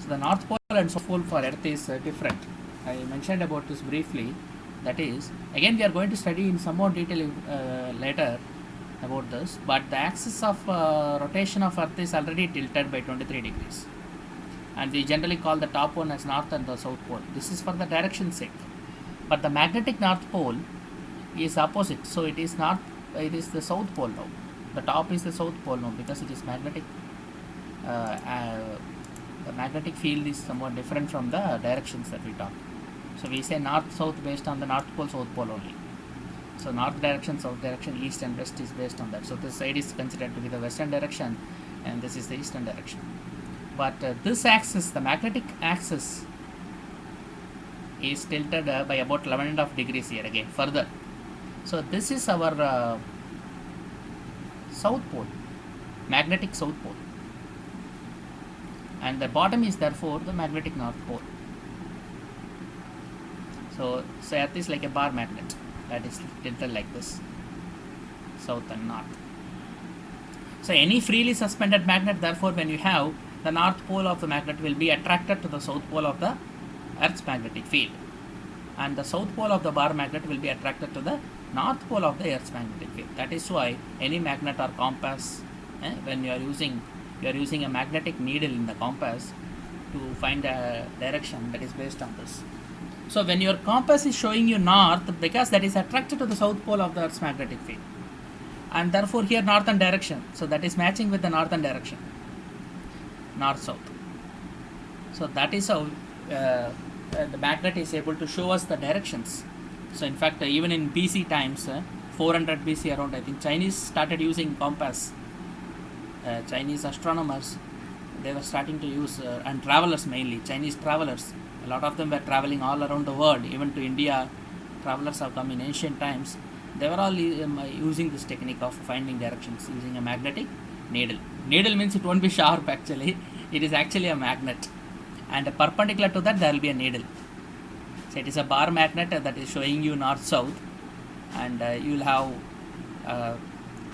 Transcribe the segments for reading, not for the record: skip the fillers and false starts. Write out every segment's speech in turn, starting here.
So the North Pole and South Pole for Earth is different. I mentioned about this briefly. That is, again we are going to study in some more detail later about this, but the axis of rotation of Earth is already tilted by 23 degrees, and we generally call the top one as North and the South Pole. This is for the direction sake, but the magnetic North Pole is opposite, so it is not, it is the South Pole now. The top is the South Pole now because it is magnetic. The magnetic field is somewhat different from the directions that we talk. So we say north south based on the North Pole, South Pole only. So north direction, south direction, east and west is based on that. So this side is considered to be the western direction and this is the eastern direction. But this axis, the magnetic axis, is tilted by about 11.5 degrees here again further. So this is our South Pole, magnetic South Pole, and the bottom is therefore the magnetic North Pole. So Earth is like a bar magnet that is tilted like this, south and north. So any freely suspended magnet, therefore when you have the North Pole of the magnet will be attracted to the South Pole of the Earth's magnetic field, and the South Pole of the bar magnet will be attracted to the North Pole of the Earth's magnetic field. That is why any magnet or compass, when you are using a magnetic needle in the compass to find a direction, that is based on this. So when your compass is showing you north, because that is attracted to the South Pole of the Earth's magnetic field, and therefore here northern direction, so that is matching with the northern direction, north south. So that is how the magnet is able to show us the directions. So in fact, even in BC times, 400 BC around, I think Chinese started using compass. Chinese astronomers, they were starting to use, and travelers mainly, Chinese travelers, a lot of them were traveling all around the world, even to India. Travelers have come in ancient times. They were all using this technique of finding directions using a magnetic needle. Needle means it won't be sharp actually, it is actually a magnet, and perpendicular to that there will be a needle. So it is a bar magnet that is showing you north-south, and you will have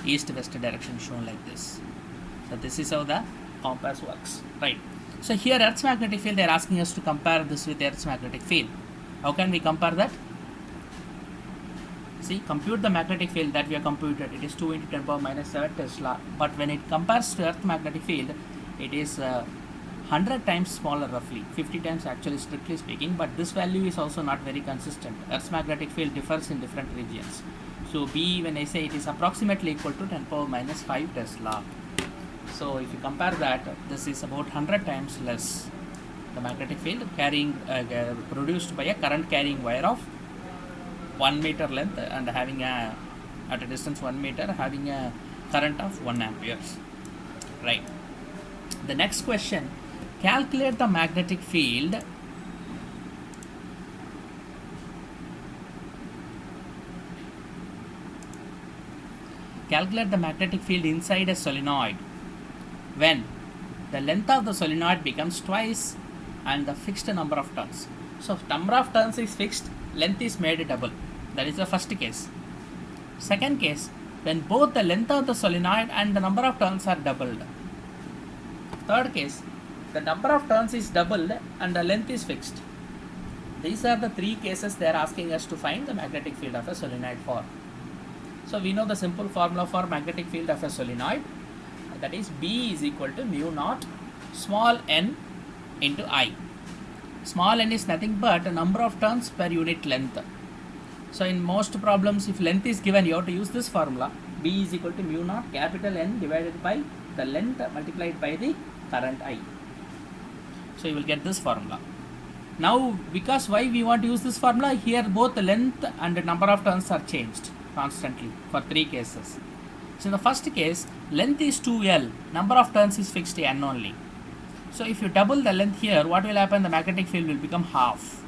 east-west direction shown like this. So this is how the compass works, right? So here Earth's magnetic field, they are asking us to compare this with Earth's magnetic field. How can we compare that? See, compute the magnetic field that we have computed. It is 2 into 10 power minus 7 Tesla. But when it compares to Earth's magnetic field, it is 100 times smaller roughly, 50 times actually strictly speaking. But this value is also not very consistent. Earth's magnetic field differs in different regions. So B, when I say it is approximately equal to 10 power minus 5 Tesla. So if you compare that, this is about 100 times less. The magnetic field carrying produced by a current carrying wire of 1 meter length and having at a distance 1 meter, having a current of 1 amperes. Right. The next question, calculate the magnetic field inside a solenoid when the length of the solenoid becomes twice and the fixed number of turns. So number of turns is fixed, length is made double. That is the first case. Second case, when both the length of the solenoid and the number of turns are doubled. Third case, the number of turns is doubled and the length is fixed. These are the three cases they are asking us to find the magnetic field of a solenoid for. So we know the simple formula for magnetic field of a solenoid, that is B is equal to mu naught small n into I. Small n is nothing but a number of turns per unit length. So in most problems, if length is given, you have to use this formula. B is equal to mu naught capital N divided by the length multiplied by the current I. So you will get this formula. Now, because why we want to use this formula, here both the length and the number of turns are changed constantly for three cases. So in the first case, length is 2L, number of turns is fixed N only. So if you double the length here, what will happen? The magnetic field will become half.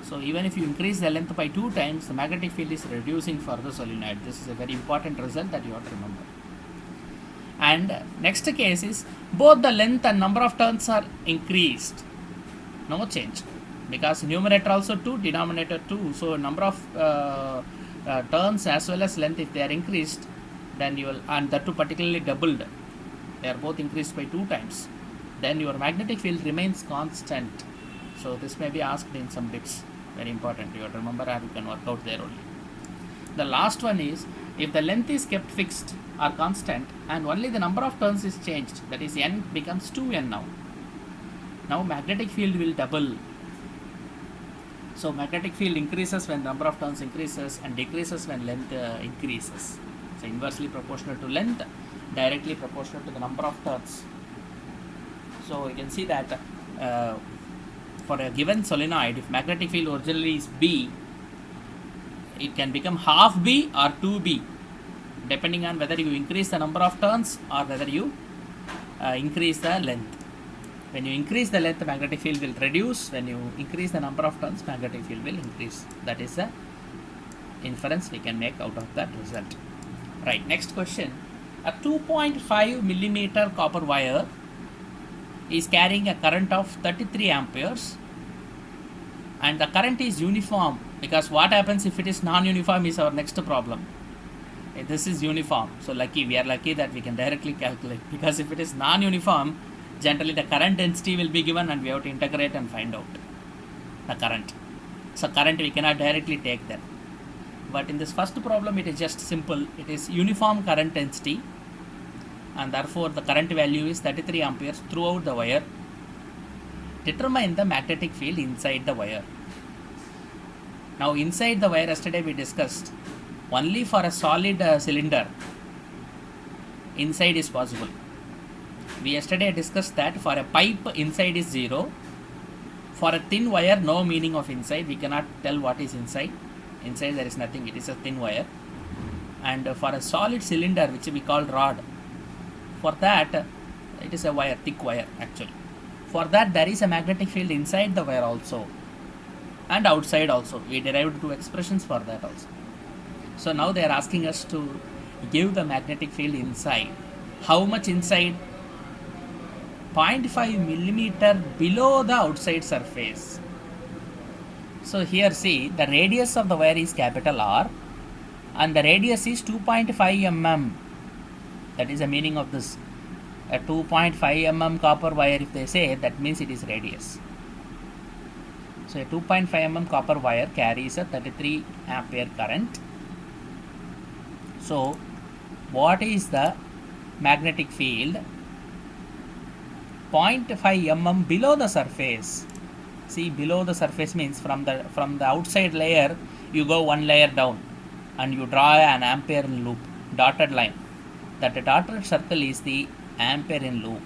So even if you increase the length by 2 times, the magnetic field is reducing for the solenoid. This is a very important result that you have to remember. And next case is both the length and number of turns are increased. No change, because numerator also 2, denominator 2. So number of turns as well as length, if they are increased, then you will, and that too particularly doubled, they are both increased by 2 times, then your magnetic field remains constant. So this may be asked in some bits, very important. You have to remember, or you can work out there only. The last one is, if the length is kept fixed or constant and only the number of turns is changed, that is n becomes 2n now. Now magnetic field will double. So magnetic field increases when number of turns increases and decreases when length increases. So inversely proportional to length, directly proportional to the number of turns. So you can see that for a given solenoid, if magnetic field originally is B, it can become half B or 2B, depending on whether you increase the number of turns or whether you increase the length. When you increase the length, magnetic field will reduce. When you increase the number of turns, magnetic field will increase. That is the inference we can make out of that result. Right, next question. A 2.5 millimeter copper wire is carrying a current of 33 amperes and the current is uniform, because what happens if it is non-uniform is our next problem. This is uniform, so we are lucky that we can directly calculate, because if it is non-uniform, generally the current density will be given and we have to integrate and find out the current. So current we cannot directly take that, but in this first problem it is just simple. It is uniform current density and therefore the current value is 33 amperes throughout the wire. Determine the magnetic field inside the wire. Now inside the wire, yesterday we discussed only for a solid cylinder inside is possible. We yesterday discussed that for a pipe inside is 0. For a thin wire, no meaning of inside. We cannot tell what is inside. Inside there is nothing, it is a thin wire. And for a solid cylinder, which we call rod, for that it is a wire, thick wire actually. For that there is a magnetic field inside the wire also and outside also. We derived 2 expressions for that also. So now they are asking us to give the magnetic field inside. How much inside? 0.5 millimeter below the outside surface. So here see, the radius of the wire is capital R and the radius is 2.5 mm. That is the meaning of this. A 2.5 mm copper wire, if they say, that means it is radius. So a 2.5 mm copper wire carries a 33 ampere current. So what is the magnetic field? 0.5 mm below the surface. See, below the surface means from the outside layer you go one layer down and you draw an ampere loop, dotted line. That dotted circle is the ampere in loop.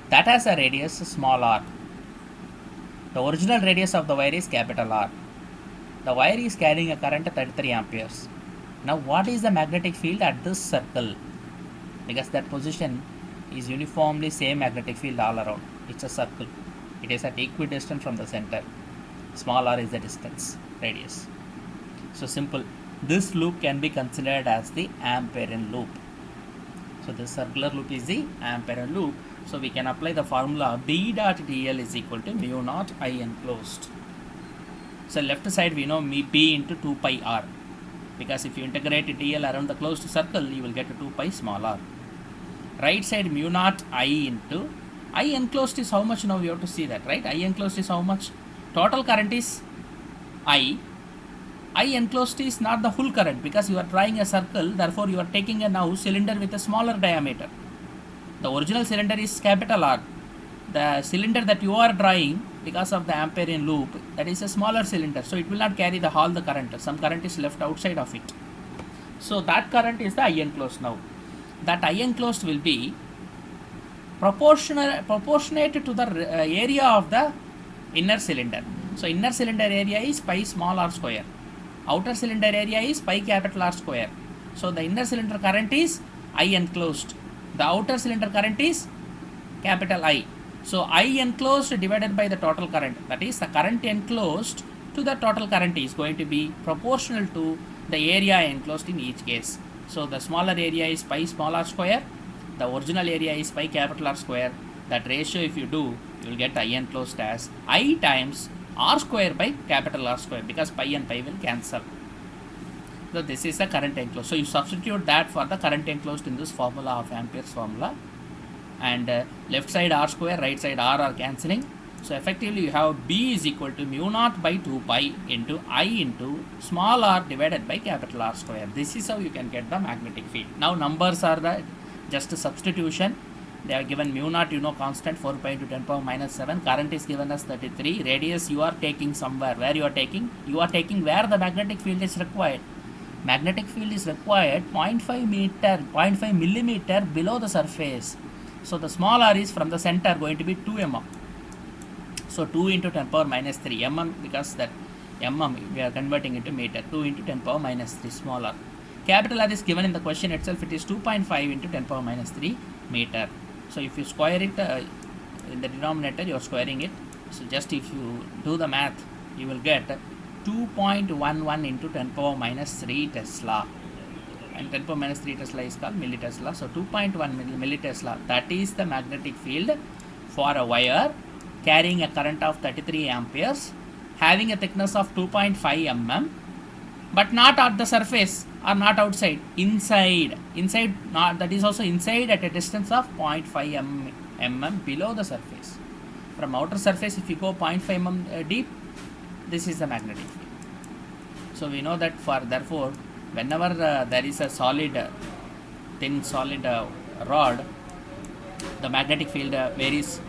That has a radius small r. The original radius of the wire is capital R. The wire is carrying a current of 33 amperes. Now what is the magnetic field at this circle? Because that position is uniformly same magnetic field all around. It's a circle. It is at equidistant from the center. Small r is the distance, radius. So simple. This loop can be considered as the ampere in loop. So this circular loop is the ampere loop. So we can apply the formula B dot dl is equal to mu naught I enclosed. So left side we know B into 2 pi r, because if you integrate dl around the closed circle you will get 2 pi small r. Right side mu naught I into I enclosed is how much? Now we have to see that, right? I enclosed is how much? Total current is I enclosed is not the whole current, because you are drawing a circle, therefore you are taking a now cylinder with a smaller diameter. The original cylinder is capital R. The cylinder that you are drawing, because of the ampere in loop, that is a smaller cylinder, so it will not carry all the current. Some current is left outside of it. So that current is the I enclosed now. That I enclosed will be proportionate to the area of the inner cylinder. So inner cylinder area is pi small r square. Outer cylinder area is pi capital R square. So the inner cylinder current is I enclosed. The outer cylinder current is capital I. So I enclosed divided by the total current. That is, the current enclosed to the total current is going to be proportional to the area enclosed in each case. So the smaller area is pi small r square. The original area is pi capital R square. That ratio if you do, you will get I enclosed as I times r square by capital R square, because pi and pi will cancel. So this is the current enclosed. So you substitute that for the current enclosed in this formula of Ampere's formula. and left side r square, right side r are cancelling. So effectively you have B is equal to mu naught by 2 pi into I into small r divided by capital R square. This is how you can get the magnetic field. Now numbers are the just a substitution. They are given mu naught, you know, constant 4 pi into 10 power minus 7. Current is given as 33. Radius you are taking somewhere. Where you are taking? You are taking where the magnetic field is required. Magnetic field is required 0.5 millimeter below the surface. So the small r is from the center going to be 2 mm. So 2 into 10 power minus 3 mm, because that mm we are converting into meter. 2 into 10 power minus 3 small r. Capital R is given in the question itself. It is 2.5 into 10 power minus 3 meter. So if you square it in the denominator, you are squaring it. So just if you do the math, you will get 2.11 into 10 power minus 3 Tesla. And 10 power minus 3 Tesla is called millitesla. So 2.1 millitesla, that is the magnetic field for a wire carrying a current of 33 amperes, having a thickness of 2.5 mm, but not at the surface or not outside, inside, not, that is also inside at a distance of 0.5 mm below the surface. From outer surface, if you go 0.5 mm deep, this is the magnetic field. So we know that therefore whenever there is a thin solid rod, the magnetic field varies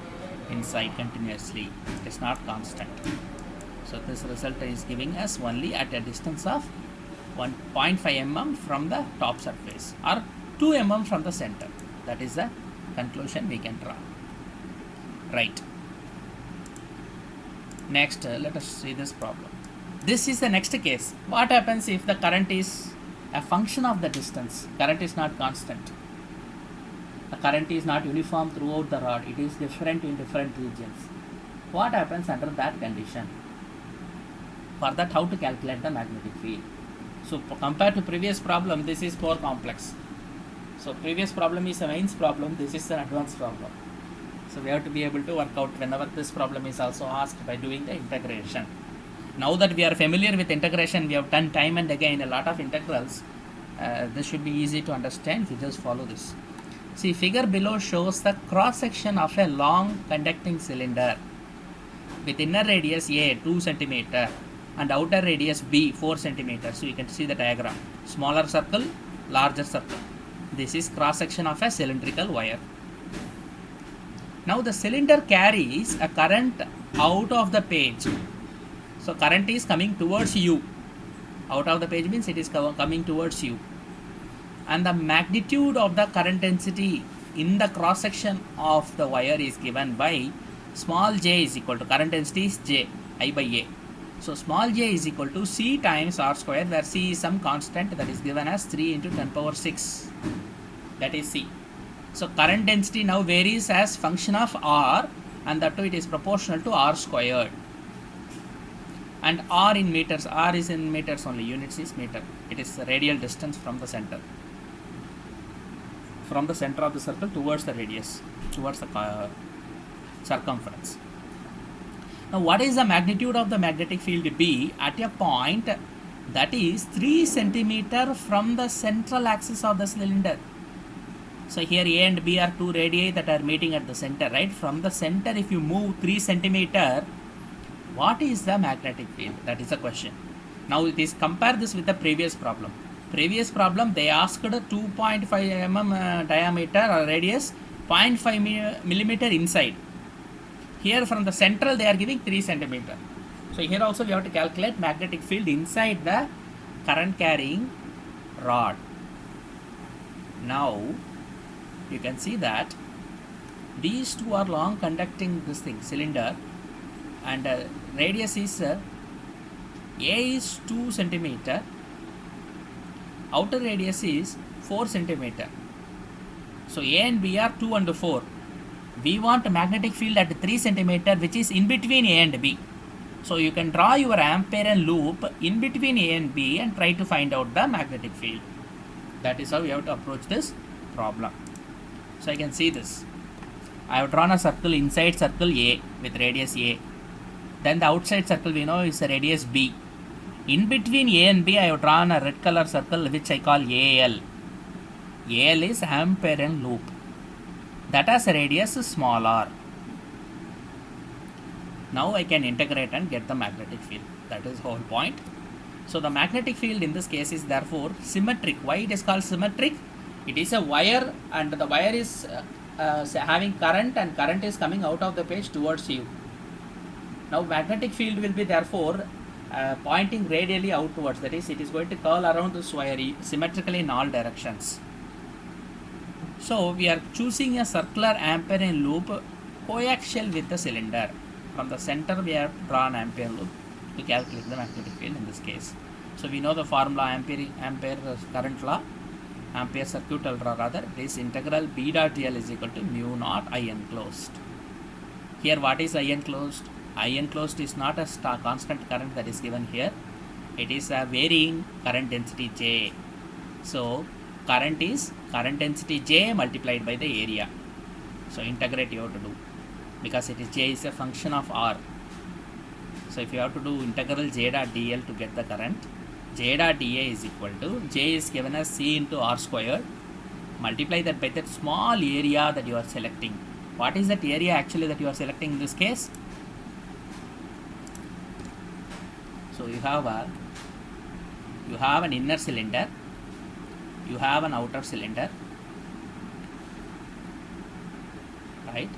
inside continuously. It is not constant. So this result is giving us only at a distance of 1.5 mm from the top surface or 2 mm from the center. That is the conclusion we can draw. Right. Next, let us see this problem. This is the next case. What happens if the current is a function of the distance? Current is not constant. The current is not uniform throughout the rod. It is different in different regions. What happens under that condition? For that, how to calculate the magnetic field? So compared to previous problem, this is more complex. So previous problem is a mains problem. This is an advanced problem. So we have to be able to work out whenever this problem is also asked by doing the integration. Now that we are familiar with integration, we have done time and again a lot of integrals. This should be easy to understand if you just follow this. See, figure below shows the cross section of a long conducting cylinder with inner radius A 2 cm and outer radius B 4 cm. So you can see the diagram. Smaller circle, larger circle. This is cross section of a cylindrical wire. Now the cylinder carries a current out of the page. So current is coming towards you. Out of the page means it is coming towards you. And the magnitude of the current density in the cross section of the wire is given by small j is equal to, current density is j, I by A. So small j is equal to C times R square, where C is some constant that is given as 3 into 10 power 6. That is C. So current density now varies as function of R, and that too it is proportional to R squared. And R in meters, R is in meters only, units is meter. It is the radial distance from the center. From the center of the circle towards the radius, towards the circumference. Now what is the magnitude of the magnetic field B at a point that is 3 cm from the central axis of the cylinder? So here A and B are two radii that are meeting at the center, right? From the center, if you move 3 cm, what is the magnetic field? That is the question. Now it is compare this with the previous problem. Previous problem they asked 2.5 mm diameter or radius, 0.5 millimeter inside. Here from the central they are giving 3 cm. So here also we have to calculate magnetic field inside the current carrying rod. Now you can see that these two are long conducting this thing, cylinder, and radius is A is 2 cm, outer radius is 4 cm. So A and B are 2 and 4. We want a magnetic field at 3 cm, which is in between A and B. So you can draw your Amperian loop in between A and B and try to find out the magnetic field. That is how you have to approach this problem. So I can see this. I have drawn a circle, inside circle A with radius A. Then the outside circle we know is a radius B. In between A and B I have drawn a red color circle which I call AL. AL is Amperian loop. that has a radius small r. Now I can integrate and get the magnetic field. That is the whole point. So the magnetic field in this case is therefore symmetric. Why it is called symmetric? It is a wire and the wire is having current and current is coming out of the page towards you. Now magnetic field will be therefore pointing radially outwards. That is, it is going to curl around this wire symmetrically in all directions. So we are choosing a circular Amperian loop coaxial with the cylinder. From the center we have drawn Ampere loop to calculate the magnetic field in this case. So we know the formula Ampere current law, Ampere circuit law rather, is integral B dot dl is equal to mu naught I enclosed. Here what is I enclosed? I enclosed is not a constant current that is given here. It is a varying current density J. So current is current density J multiplied by the area. So integrate you have to do, because it is J is a function of R. So if you have to do integral J dot dl to get the current, J dot dA is equal to, J is given as C into R squared, multiply that by that small area that you are selecting. What is that area actually that you are selecting in this case? So you have an inner cylinder, you have an outer cylinder, right?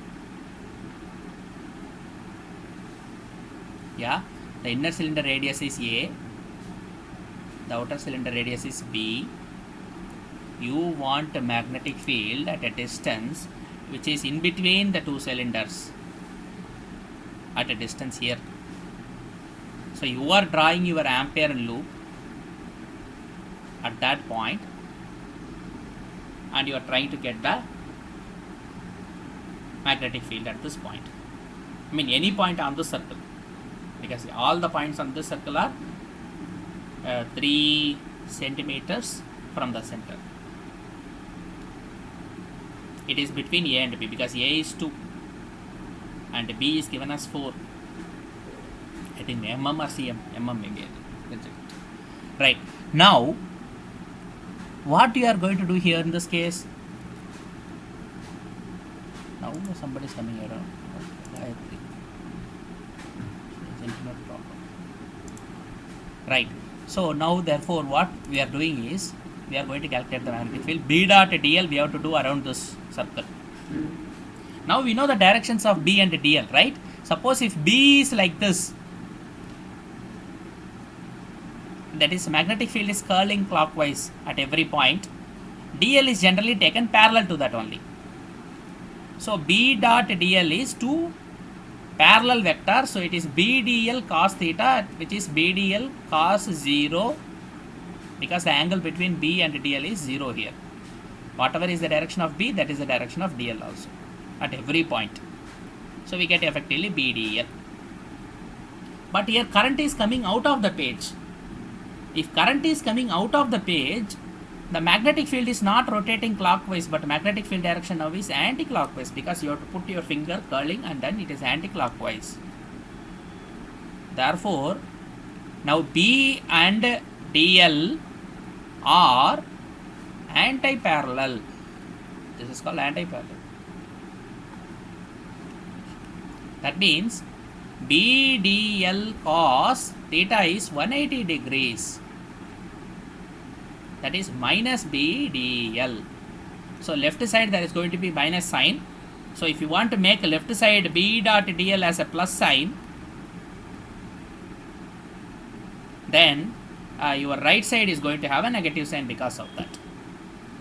Yeah, the inner cylinder radius is A, the outer cylinder radius is B. You want a magnetic field at a distance which is in between the two cylinders, at a distance here. So you are drawing your Ampere loop at that point and you are trying to get the magnetic field at this point. I mean any point on the circle, because all the points on this circle are 3 centimeters from the center. It is between A and B, because A is 2 and B is given as 4. I think mm or cm, maybe. Right, now what you are going to do here in this case? Now somebody is coming around. Right, so now therefore what we are doing is we are going to calculate the magnetic field. B dot dl we have to do around this circle. Now we know the directions of B and dl, right? Suppose if B is like this, that is magnetic field is curling clockwise at every point, dl is generally taken parallel to that only. So B dot dl is 2 parallel vector, so it is B dl cos theta, which is B dl cos 0, because the angle between B and dl is 0 here. Whatever is the direction of B, that is the direction of dl also at every point. So we get effectively B dl. But here current is coming out of the page. If current is coming out of the page, the magnetic field is not rotating clockwise, but magnetic field direction now is anti-clockwise, because you have to put your finger curling and then it is anti-clockwise. Therefore, now B and dl are anti-parallel. This is called anti-parallel. That means B dl cos theta is 180 degrees. That is minus B dl. So left side there is going to be minus sign. So if you want to make left side B dot dl as a plus sign, then your right side is going to have a negative sign because of that.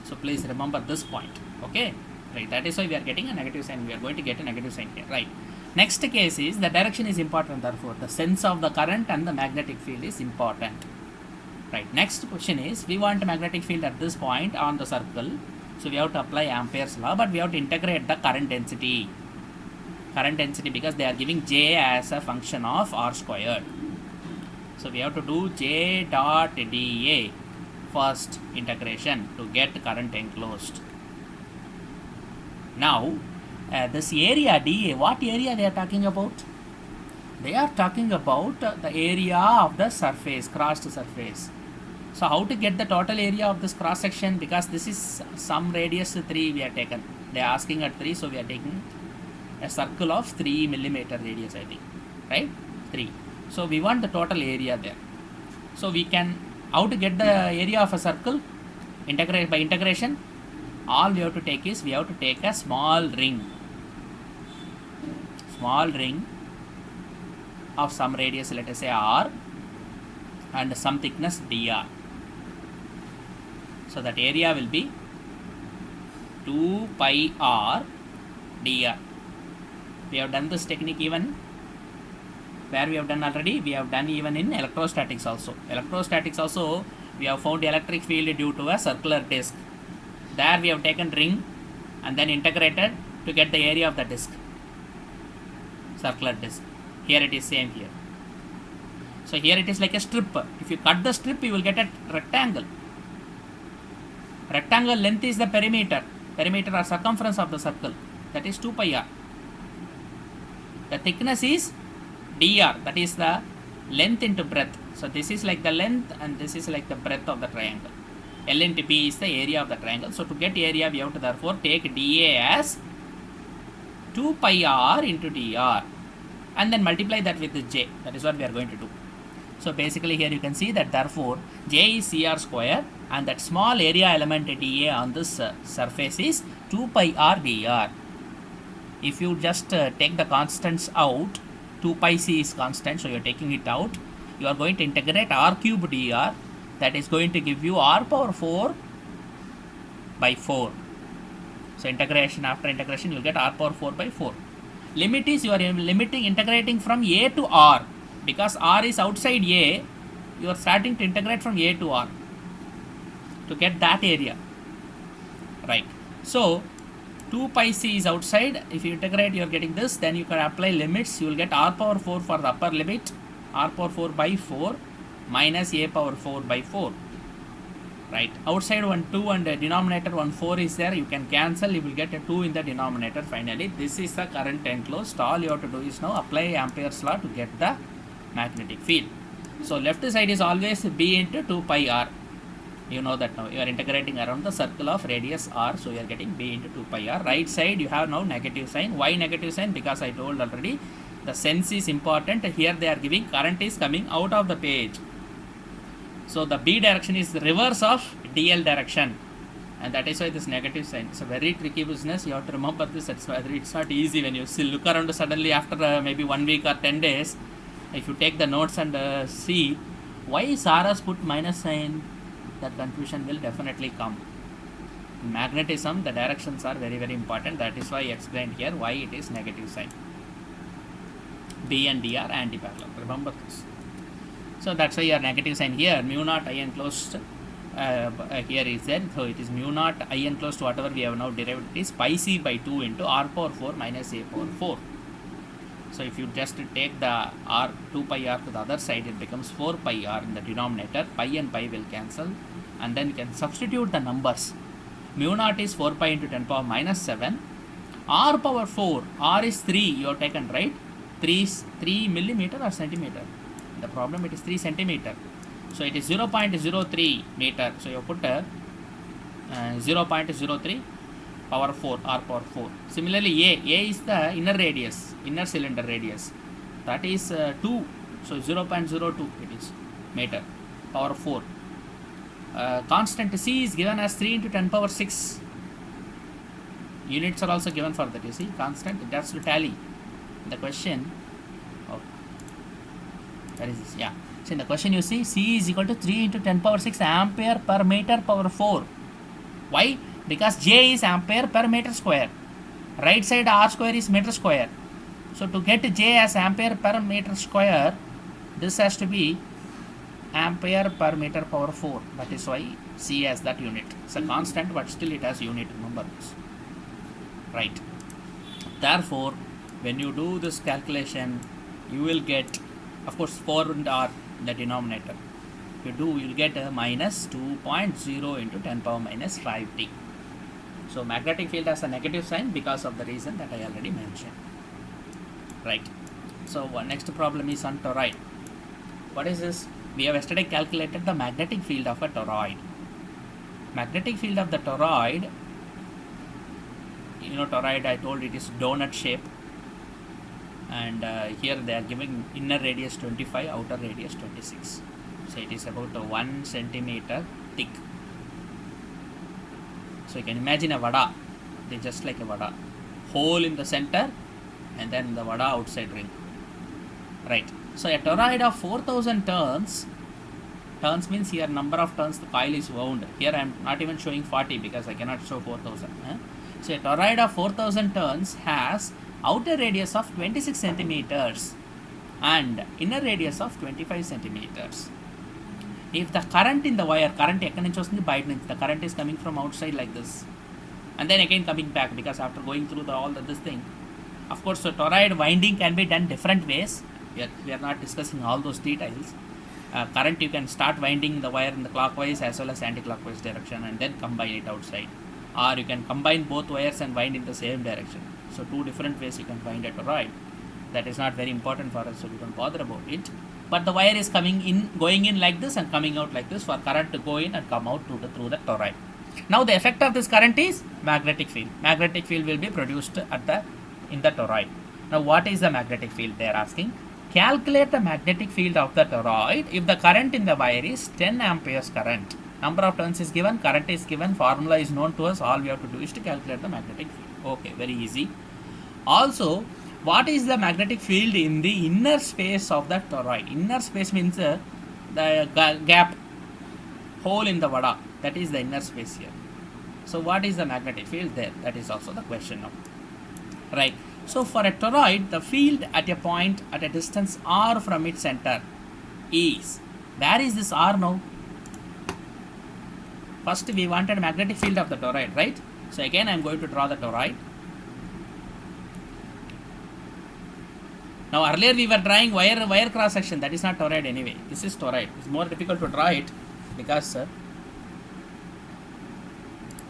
So please remember this point. Okay, right, that is why we are getting a negative sign. We are going to get a negative sign here, right? Next case is the direction is important, therefore the sense of the current and the magnetic field is important. Right, next question is, we want a magnetic field at this point on the circle, so we have to apply Ampere's law, but we have to integrate the current density. Current density, because they are giving J as a function of R squared. So we have to do J dot dA first integration to get current enclosed. Now this area dA, what area they are talking about? They are talking about the area of the surface, crossed surface. So how to get the total area of this cross section? Because this is some radius 3 we have taken. They are asking at 3, so we are taking a circle of 3 millimeter radius, I think, right? 3. So we want the total area there. So we can, how to get the area of a circle? Integrate by integration. All we have to take is, we have to take a small ring of some radius, let us say r, and some thickness dr. So that area will be 2 pi r dr. We have done this technique even where we have done already. We have done even in electrostatics also. Electrostatics also, we have found electric field due to a circular disk. There we have taken ring and then integrated to get the area of the disk, circular disk. Here it is same here. So here it is like a strip. If you cut the strip, you will get a rectangle. Rectangle length is the perimeter or circumference of the circle, that is 2 pi r. The thickness is dr, that is the length into breadth. So this is like the length and this is like the breadth of the triangle. L into B is the area of the triangle. So to get area, we have to therefore take dA as 2 pi r into dr and then multiply that with the j. That is what we are going to do. So basically here you can see that therefore j is cr square and that small area element dA on this surface is 2 pi r dr. If you just take the constants out, 2 pi c is constant, so you are taking it out. You are going to integrate r cube dr, that is going to give you r power 4 by 4. So integration, after integration, you will get r power 4 by 4. Limit is, you are integrating from a to r. Because r is outside a, you are starting to integrate from a to r to get that area, right? So 2 pi c is outside. If you integrate, you are getting this. Then you can apply limits. You will get r power 4 for the upper limit, r power 4 by 4 minus a power 4 by 4, right? Outside 1 2 and denominator 1 4 is there. You can cancel. You will get a 2 in the denominator finally. This is the current enclosed. All you have to do is now apply Ampere's law to get the magnetic field. So left side is always b into 2 pi r. You know that now. You are integrating around the circle of radius r, so you are getting b into 2 pi r. Right side you have now negative sign. Why negative sign? Because I told already the sense is important. Here they are giving current is coming out of the page. So the b direction is the reverse of dl direction, and that is why this negative sign. It's a very tricky business. You have to remember this. It's not easy when you still look around suddenly after maybe 1 week or 10 days. If you take the notes and see why Saras put minus sign, that confusion will definitely come. In magnetism, the directions are very, very important. That is why I explained here why it is negative sign. B and D are anti-parallel. Remember this. So that's why your negative sign here, mu naught I enclosed here is there. So it is mu naught I enclosed to whatever we have now derived, it is pi c by 2 into r power 4 minus a power 4. So if you just take the r 2 pi r to the other side, it becomes 4 pi r in the denominator. Pi and pi will cancel, and then you can substitute the numbers. Mu naught is 4 pi into 10 power minus 7. R power 4, r is 3, you have taken, right? 3 millimeter or centimeter. The problem, it is 3 centimeter. So it is 0.03 meter. So you put 0.03 power 4, r power 4. Similarly, A is the inner radius, inner cylinder radius. That is 2. So 0.02 it is meter, power 4. Constant C is given as 3 into 10 power 6. Units are also given for that, you see, constant, that's to tally. The question, where is this? Yeah. So in the question you see, C is equal to 3 into 10 power 6 ampere per meter power 4. Why? Because J is ampere per meter square. Right side R square is meter square. So to get J as ampere per meter square, this has to be ampere per meter power 4. That is why C has that unit. It's a constant, but still it has unit. Remember this. Right. Therefore, when you do this calculation, you will get, of course, 4 and R in the denominator. If you do, you will get a minus 2.0 into 10 power minus 5t. So magnetic field has a negative sign because of the reason that I already mentioned. Right. So next problem is on toroid. What is this? We have yesterday calculated the magnetic field of a toroid. Magnetic field of the toroid, toroid, I told it is donut shape, and here they are giving inner radius 25, outer radius 26. So it is about 1 centimeter thick. So you can imagine a vada. They just like a vada, hole in the center, and then the vada outside ring. Right. So a toroid of 4000 turns means here number of turns the coil is wound. Here I am not even showing 40 because I cannot show 4000. So a toroid of 4000 turns has outer radius of 26 centimeters and inner radius of 25 centimeters. If the current in the wire, current ekkడి నుంచి వస్తుంది, బయట నుంచి, the current is coming from outside like this, and then again coming back, because after going through this thing, of course, so toroid winding can be done different ways. We are not discussing all those details. Current, you can start winding the wire in the clockwise as well as anti-clockwise direction and then combine it outside, or you can combine both wires and wind in the same direction. So two different ways you can wind a toroid. That is not very important for us, so we don't bother about it. But the wire is going in like this and coming out like this for current to go in and come out through the toroid. Now the effect of this current is magnetic field. Magnetic field will be produced in the toroid. Now what is the magnetic field, they are asking. Calculate the magnetic field of the toroid if the current in the wire is 10 amperes current. Number of turns is given, current is given, formula is known to us. All we have to do is to calculate the magnetic field. Okay, very easy. Also, what is the magnetic field in the inner space of the toroid? Inner space means the gap, hole in the vada. That is the inner space here. So what is the magnetic field there? That is also the question now. Right. So for a toroid, the field at a point at a distance r from its center is, where is this r now? First we wanted magnetic field of the toroid, right? So again I am going to draw the toroid. Now earlier we were drawing wire cross section. That is not toroid anyway. This is toroid. It's more difficult to draw it because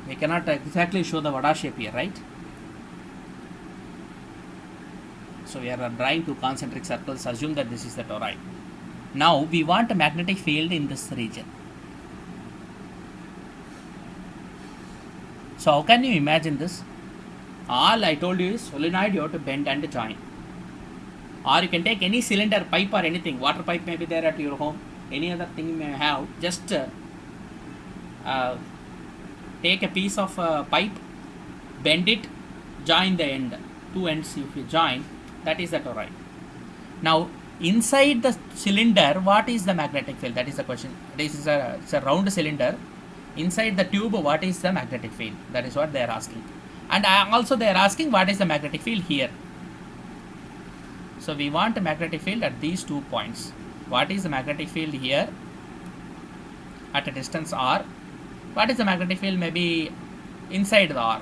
we cannot exactly show the vada shape here, right? So we are drawing two concentric circles. Assume that this is the toroid. Now we want a magnetic field in this region. So how can you imagine this? All I told you is solenoid you have to bend and join. Or you can take any cylinder, pipe or anything. Water pipe may be there at your home. Any other thing you may have. Just take a piece of pipe, bend it, join the end. Two ends if you join, that is the toroid. Now inside the cylinder, what is the magnetic field? That is the question. This is it's a round cylinder. Inside the tube, what is the magnetic field? That is what they are asking. And also they are asking what is the magnetic field here. So we want a magnetic field at these 2 points. What is the magnetic field here at a distance r? What is the magnetic field maybe inside the r?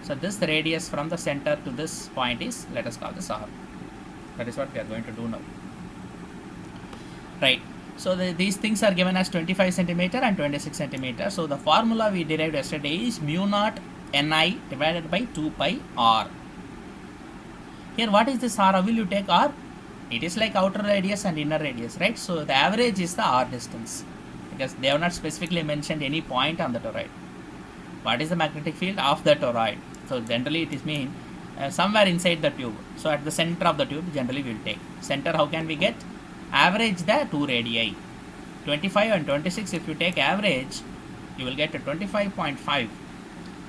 So this radius from the center to this point is, let us call this r. That is what we are going to do now. Right. So these things are given as 25 centimeter and 26 centimeter. So the formula we derived yesterday is mu naught Ni divided by 2 pi r. Here what is this r? How will you take r? It is like outer radius and inner radius, right? So the average is the r distance, because they have not specifically mentioned any point on the toroid. What is the magnetic field of the toroid? So generally it is mean somewhere inside the tube. So at the center of the tube generally we will take. Center, how can we get? Average the two radii. 25 and 26, if you take average, you will get a 25.5.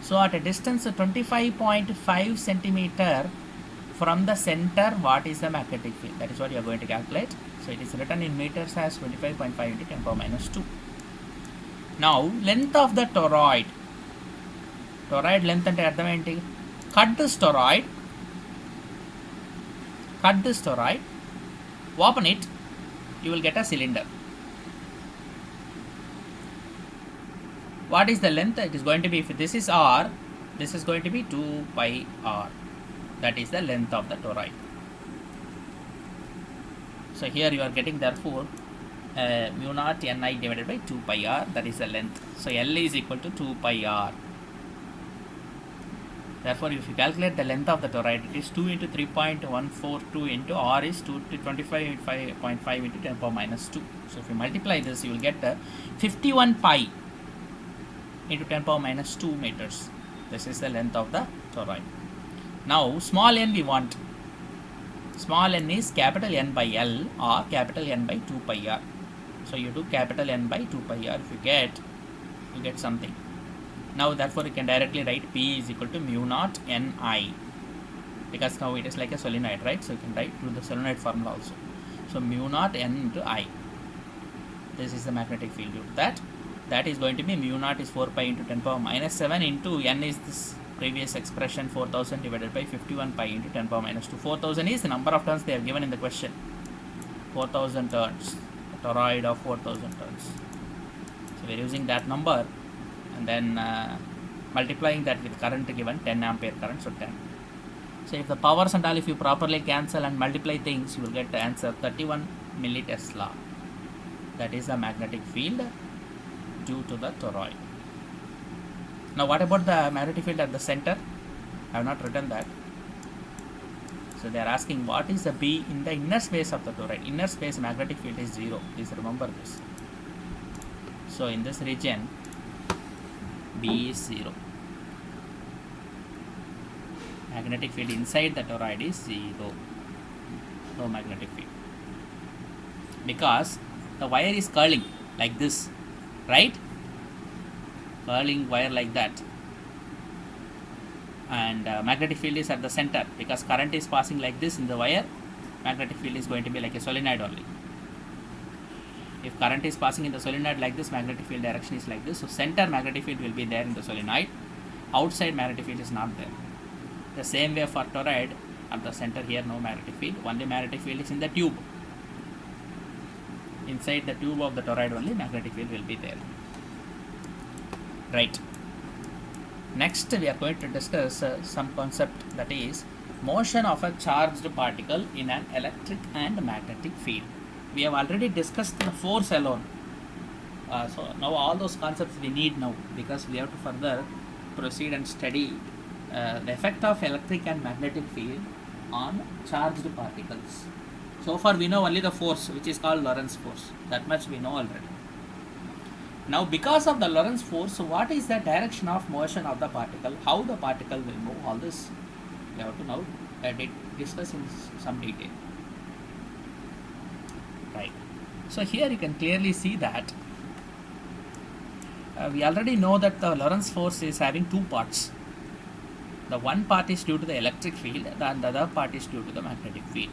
So at a distance of 25.5 centimeter from the center, what is the magnetic field? That is what you are going to calculate. So it is written in meters as 25.5 into 10 power minus 2. Now length of the toroid. Toroid length ante ardham enti? Cut this toroid, open it, you will get a cylinder. What is the length? It is going to be, if this is r, this is going to be 2 pi r. That is the length of the toroid. So here you are getting therefore mu naught Ni divided by 2 pi r, that is the length. So L is equal to 2 pi r. Therefore, if you calculate the length of the toroid, it is 2 into 3.142 into r is 2 to 25.5 into 10 power minus 2. So if you multiply this, you will get 51 pi into 10 power minus 2 meters. This is the length of the toroid. Now small n we want. Small n is capital N by L or capital N by 2 pi r. So you do capital N by 2 pi r. If you get something. Now therefore you can directly write P is equal to mu naught Ni, because now it is like a solenoid, right? So you can write through the solenoid formula also. So mu naught N into I. This is the magnetic field due to that. That is going to be mu naught is 4 pi into 10 power minus 7 into N is this previous expression 4000 divided by 51 pi into 10 power minus 2. 4000 is the number of turns they have given in the question. 4000 turns. A toroid of 4000 turns. So we are using that number and then multiplying that with current given 10 ampere current, so 10. So if the powers and all, if you properly cancel and multiply things, you will get the answer 31 millitesla. That is the magnetic field due to the toroid. Now what about the magnetic field at the center? I have not written that. So they are asking what is the B in the inner space of the toroid. Inner space magnetic field is 0. Please remember this. So in this region B is 0. Magnetic field inside the toroid is 0. No magnetic field. Because the wire is curling like this, right? Curling wire like that. And magnetic field is at the center because current is passing like this in the wire. Magnetic field is going to be like a solenoid only. If current is passing in the solenoid like this, magnetic field direction is like this. So center magnetic field will be there in the solenoid. Outside magnetic field is not there. The same way for toroid, at the center here no magnetic field. Only magnetic field is in the tube. Inside the tube of the toroid only magnetic field will be there. Right. Next we are going to discuss some concept, that is motion of a charged particle in an electric and magnetic field. We have already discussed the force alone. So now all those concepts we need now, because we have to further proceed and study the effect of electric and magnetic field on charged particles. So far we know only the force, which is called Lorentz force. That much we know already. Now because of the Lorentz force, what is the direction of motion of the particle, how the particle will move, all this we have to now discuss in some detail. Right. So here you can clearly see that we already know that the Lorentz force is having two parts. The one part is due to the electric field and the other part is due to the magnetic field.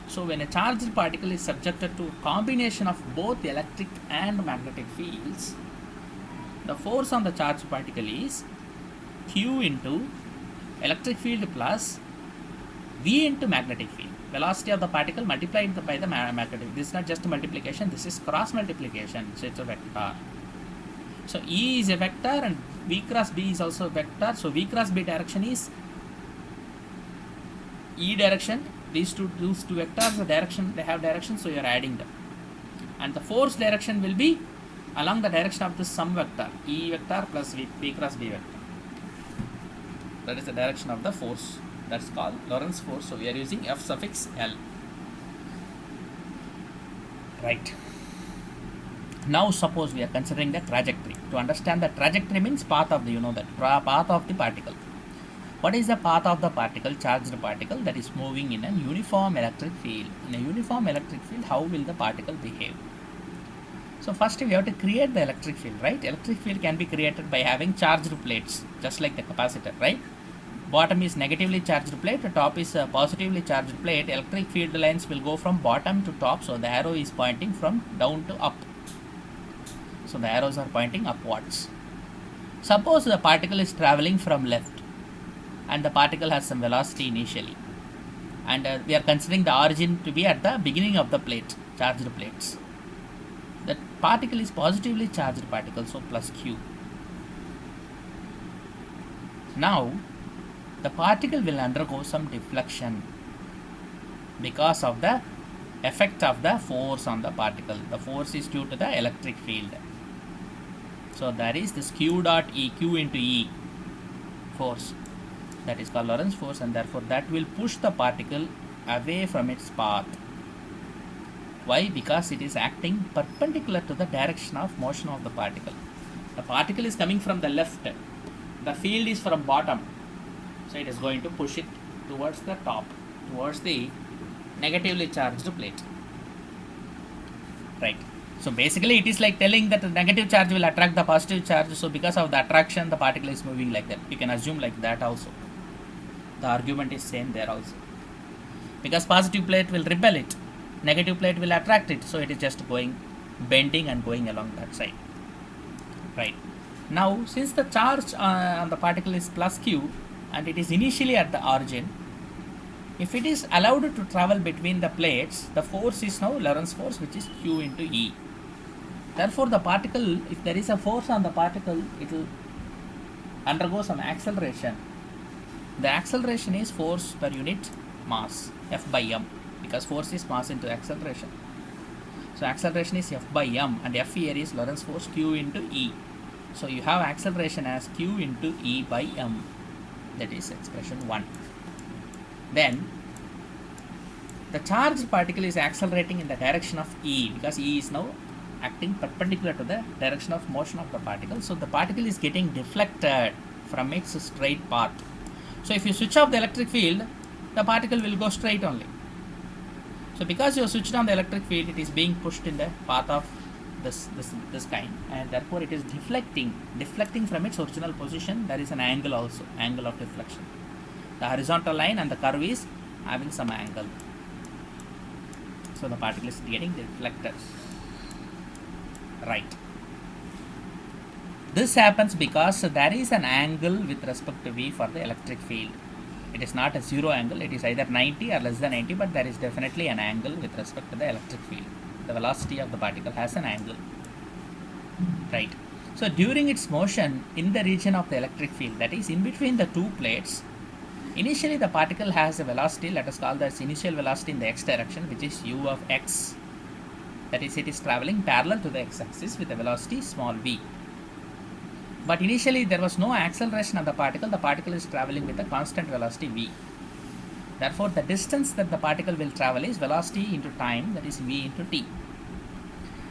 So when a charged particle is subjected to a combination of both electric and magnetic fields, the force on the charged particle is Q into electric field plus V into magnetic field. Velocity of the particle multiplied by the magnetic field. This is not just multiplication, this is cross multiplication, so it's a vector. So E is a vector and V cross B is also a vector. So V cross B direction is E direction. Those two vectors, the direction, they have direction, so you are adding them. And the force direction will be along the direction of this sum vector, E vector plus V cross B vector. That is the direction of the force. That's called Lorentz force. So we are using F suffix L. Right. Now suppose we are considering the trajectory. To understand the trajectory means path of the, you know that, path of the particle. What is the path of the particle, charged particle, that is moving in a uniform electric field? In a uniform electric field, how will the particle behave? So first we have to create the electric field, right? Electric field can be created by having charged plates, just like the capacitor, right? Bottom is negatively charged plate, the top is a positively charged plate. Electric field lines will go from bottom to top, so the arrow is pointing from down to up. So the arrows are pointing upwards. Suppose the particle is traveling from left and the particle has some velocity initially, and we are considering the origin to be at the beginning of the plate, charged plates. The particle is positively charged particle, so plus Q. Now the particle will undergo some deflection because of the effect of the force on the particle. The force is due to the electric field. So that is this Q dot E, Q into E force. That is called Lorentz force, and therefore that will push the particle away from its path. Why? Because it is acting perpendicular to the direction of motion of the particle. The particle is coming from the left. the field is from bottom, so it is going to push it towards the top, towards the negatively charged plate, right? So basically it is like telling that the negative charge will attract the positive charge, so because of the attraction the particle is moving like that. You can assume like that also. The argument is same there also, because positive plate will repel it, negative plate will attract it, so it is just going bending and going along that side, right? Now since the charge on the particle is plus q and it is initially at the origin, if it is allowed to travel between the plates, the force is now Lorentz force, which is q into E. Therefore the particle, if there is a force on the particle, it will undergo some acceleration. The acceleration is force per unit mass, F by m, because force is mass into acceleration. So acceleration is F by m, and F here is Lorentz force q into E. So you have acceleration as q into E by m. That is expression 1. Then the charged particle is accelerating in the direction of E, because E is now acting perpendicular to the direction of motion of the particle. So the particle is getting deflected from its straight path. So if you switch off the electric field, the particle will go straight only. So because you have switched on the electric field, it is being pushed in the path of this kind, and therefore it is deflecting from its original position. There is an angle also, angle of deflection. The horizontal line and the curve is having some angle. So the particle is getting deflected. Right. This happens because there is an angle with respect to V for the electric field. It is not a zero angle, it is either 90 or less than 90, but there is definitely an angle with respect to the electric field. The velocity of the particle has an angle. Right. So during its motion in the region of the electric field, that is in between the two plates, initially the particle has a velocity, let us call that initial velocity in the x direction, which is u of x. That is, it is traveling parallel to the x-axis with a velocity small v. But initially there was no acceleration of the particle is traveling with a constant velocity v. Therefore the distance that the particle will travel is velocity into time, that is v into t.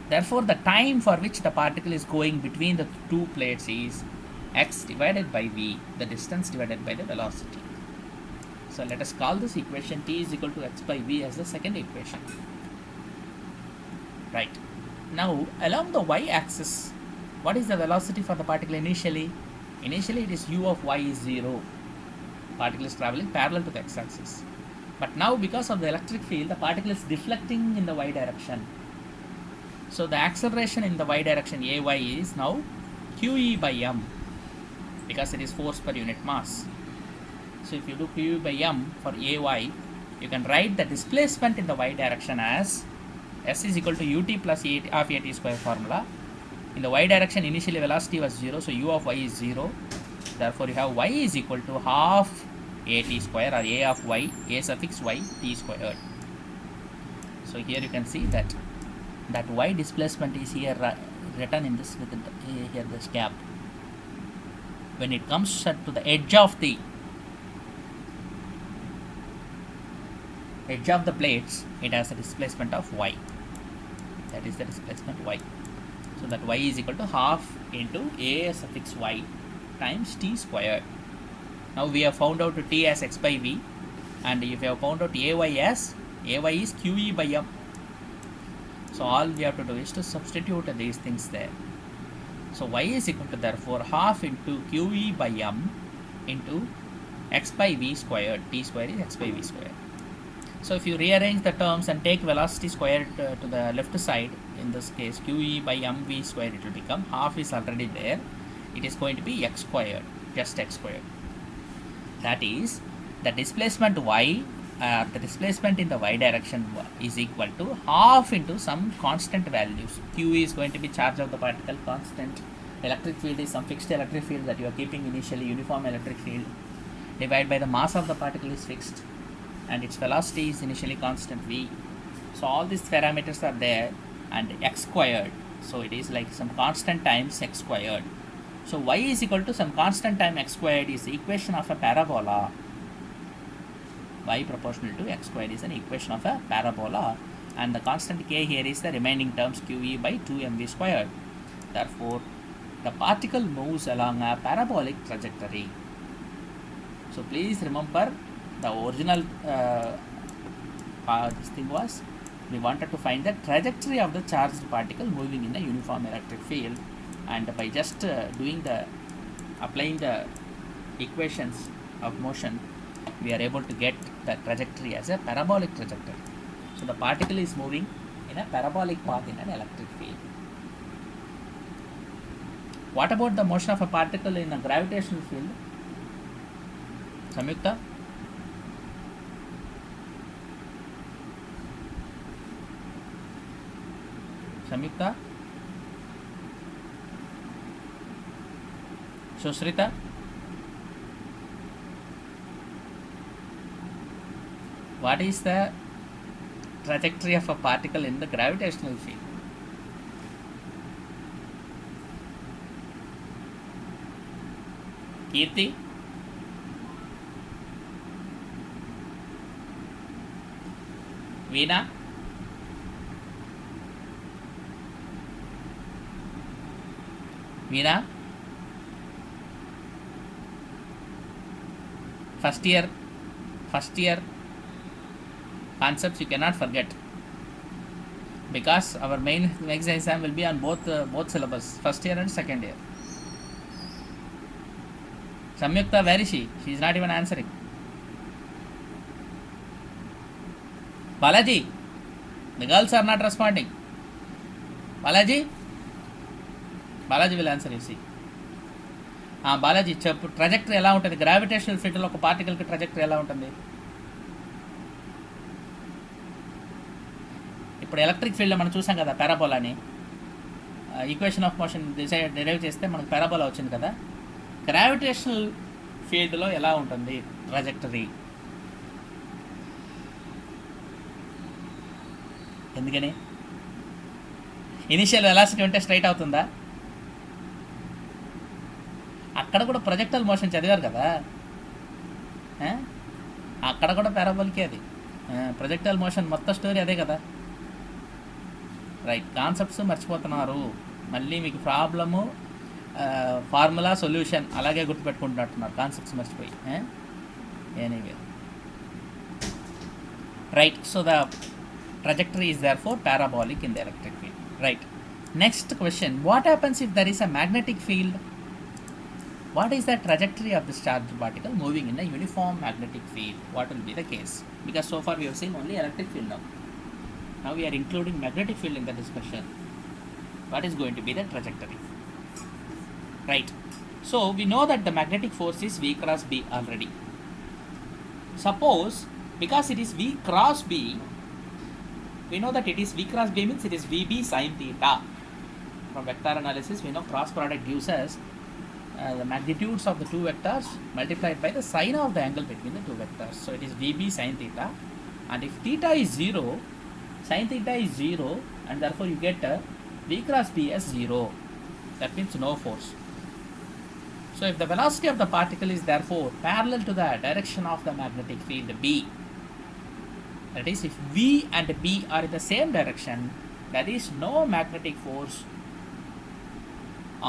Therefore the time for which the particle is going between the two plates is x divided by v, the distance divided by the velocity. So let us call this equation t is equal to x by v as the second equation. Right. Now along the y-axis, what is the velocity for the particle initially? Initially it is u of y is 0. Particle is traveling parallel to the x-axis. But now because of the electric field, the particle is deflecting in the y direction. So the acceleration in the y direction ay is now qe by m, because it is force per unit mass. So if you do qe by m for ay, you can write the displacement in the y direction as s is equal to ut plus half at square formula. In the y direction initially velocity was 0, so u of y is 0. Therefore you have y is equal to half at square, or a of y, a suffix y, t squared. So here you can see that y displacement is here written in this with here this gap. When it comes to the edge of the plates, it has a displacement of y. That is the displacement y. So that y is equal to half into a suffix y times t squared. Now we have found out t as x by v, and if you have found out ay as ay is qe by m. So all we have to do is to substitute these things there. So y is equal to therefore half into qe by m into x by v squared. T square is x by v squared. So if you rearrange the terms and take velocity squared to the left side, in this case qe by mv squared, it will become half is already there. It is going to be x squared, just x squared. That is, the displacement y, the displacement in the y direction is equal to half into some constant values. Q is going to be charge of the particle, constant. Electric field is some fixed electric field that you are keeping initially, uniform electric field. Divided by the mass of the particle is fixed, and its velocity is initially constant v. So all these parameters are there, and x squared. So it is like some constant times x squared. So y is equal to some constant time x squared is the equation of a parabola. Y proportional to x squared is an equation of a parabola, and the constant k here is the remaining terms qe by 2mv squared. Therefore the particle moves along a parabolic trajectory. So please remember the original this thing was, we wanted to find the trajectory of the charged particle moving in a uniform electric field, and by just applying the equations of motion, we are able to get the trajectory as a parabolic trajectory. So the particle is moving in a parabolic path in an electric field. What about the motion of a particle in a gravitational field? Samyukta? Samyukta? Sushrita? What is the trajectory of a particle in the gravitational field? Kirti? Veena? Veena? First year concepts you cannot forget, because our main exam will be on both syllabus, first year and second year. Samyukta, where is she? She is not even answering. Balaji, the girls are not responding. Balaji will answer, you see. Balaji చెప్పు, trajectory ఎలా ఉంటుంది gravitational ఫీల్డ్లో ఒక పార్టికల్కి trajectory ఎలా ఉంటుంది? ఇప్పుడు electric ఫీల్డ్లో మనం చూసాం కదా పారాబోలాని, ఈక్వేషన్ ఆఫ్ మోషన్ డిరైవ్ చేస్తే మనకు పారాబోలా వచ్చింది కదా. గ్రావిటేషనల్ ఫీల్డ్లో ఎలా ఉంటుంది ట్రజెక్టరీ? ఎందుకని ఇనిషియల్ వెలాసిటీ ఉంటే స్ట్రైట్ అవుతుందా? అక్కడ కూడా ప్రొజెక్టల్ మోషన్ చదివారు కదా, అక్కడ కూడా పారాబోలికే అది. ప్రొజెక్టల్ మోషన్ మొత్తం స్టోరీ అదే కదా. రైట్, కాన్సెప్ట్స్ మర్చిపోతున్నారు. మళ్ళీ మీకు ప్రాబ్లము, ఫార్ములా, సొల్యూషన్ అలాగే గుర్తుపెట్టుకుంటున్నట్టున్నారు, కాన్సెప్ట్స్ మర్చిపోయి. Anyway, right. So the trajectory is therefore parabolic in the electric field. Right. Next question, what happens if there is a magnetic field? What is the trajectory of this charged particle moving in a uniform magnetic field? What will be the case? Because so far we have seen only electric field now. Now we are including magnetic field in the discussion. What is going to be the trajectory? Right. So we know that the magnetic force is V cross B already. Suppose, because it is V cross B, we know that it is V cross B means it is VB sin theta. From vector analysis, we know cross product gives us the magnitudes of the two vectors multiplied by the sine of the angle between the two vectors. So it is VB sin theta, and if theta is 0, sin theta is 0, and therefore you get V cross B as 0. That means no force. So if the velocity of the particle is therefore parallel to the direction of the magnetic field B, that is, if V and B are in the same direction, there is no magnetic force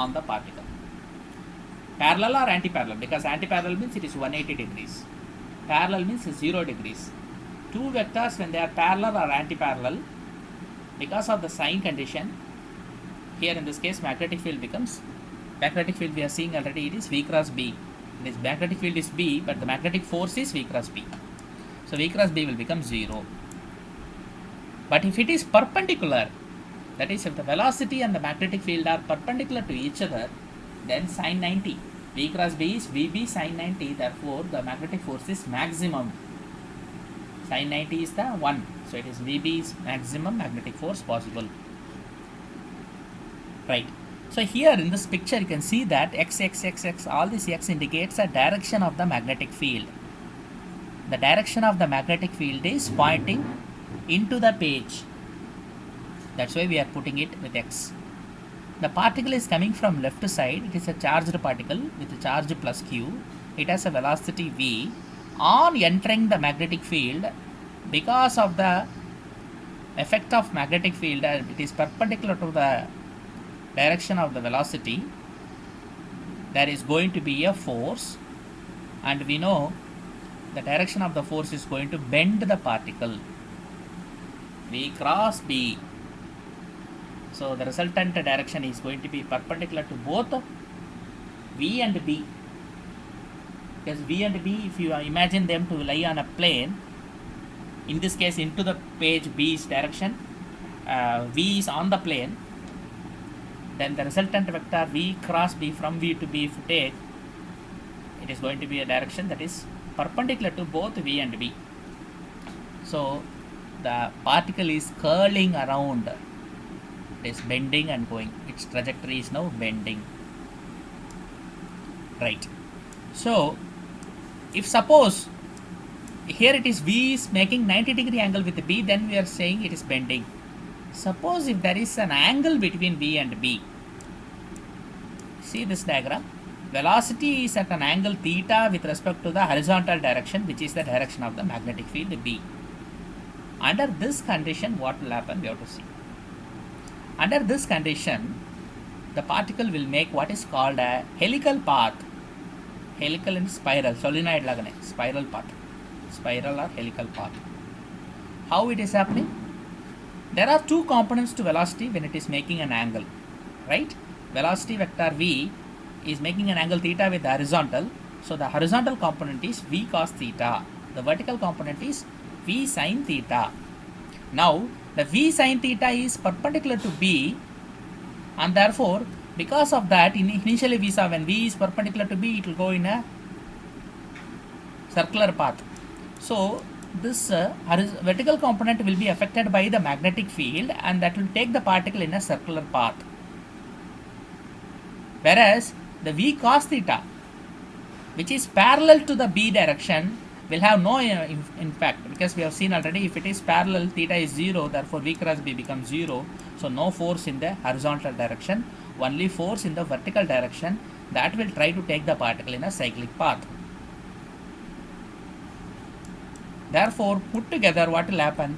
on the particle. Parallel or anti-parallel? Because anti-parallel means it is 180 degrees. Parallel means 0 degrees. Two vectors, when they are parallel or anti-parallel, because of the sign condition, here in this case magnetic field becomes, magnetic field we are seeing already, it is V cross B. This magnetic field is B, but the magnetic force is V cross B. So V cross B will become 0. But if it is perpendicular, that is, if the velocity and the magnetic field are perpendicular to each other, then sin 90. V cross B is VB sin 90, therefore the magnetic force is maximum. Sin 90 is the 1. So it is VB's maximum magnetic force possible. Right. So here in this picture you can see that X, all this X indicates a direction of the magnetic field. The direction of the magnetic field is pointing into the page. That's why we are putting it with X. The particle is coming from left side. It is a charged particle with a charge plus Q. It has a velocity V. On entering the magnetic field, because of the effect of magnetic field, it is perpendicular to the direction of the velocity. there is going to be a force, and we know the direction of the force is going to bend the particle V cross B. So the resultant direction is going to be perpendicular to both V and B, because V and B, if you imagine them to lie on a plane, in this case into the page B's direction, V is on the plane, then the resultant vector V cross B from V to B, if you take, it is going to be a direction that is perpendicular to both V and B. So the particle is curling around, it is bending and going, its trajectory is now bending, right? So if suppose here it is V is making 90-degree angle with B, then we are saying it is bending. Suppose if there is an angle between V and B, see this diagram, velocity is at an angle theta with respect to the horizontal direction, which is the direction of the magnetic field B. Under this condition, what will happen, we have to see. Under this condition, the particle will make what is called a helical path. Helical and spiral, solenoid lagane, spiral path, spiral or helical path. How it is happening? There are two components to velocity when it is making an angle, right? Velocity vector V is making an angle theta with the horizontal, so the horizontal component is V cos theta, the vertical component is V sin theta. Now the V sin theta is perpendicular to B, and therefore because of that, initially we saw when V is perpendicular to B, it will go in a circular path. So this vertical component will be affected by the magnetic field, and that will take the particle in a circular path. Whereas the V cos theta, which is parallel to the B direction, will have no impact, because we have seen already, if it is parallel, theta is 0, therefore V cross B becomes 0. So no force in the horizontal direction, only force in the vertical direction, that will try to take the particle in a cyclic path. Therefore, put together, what will happen?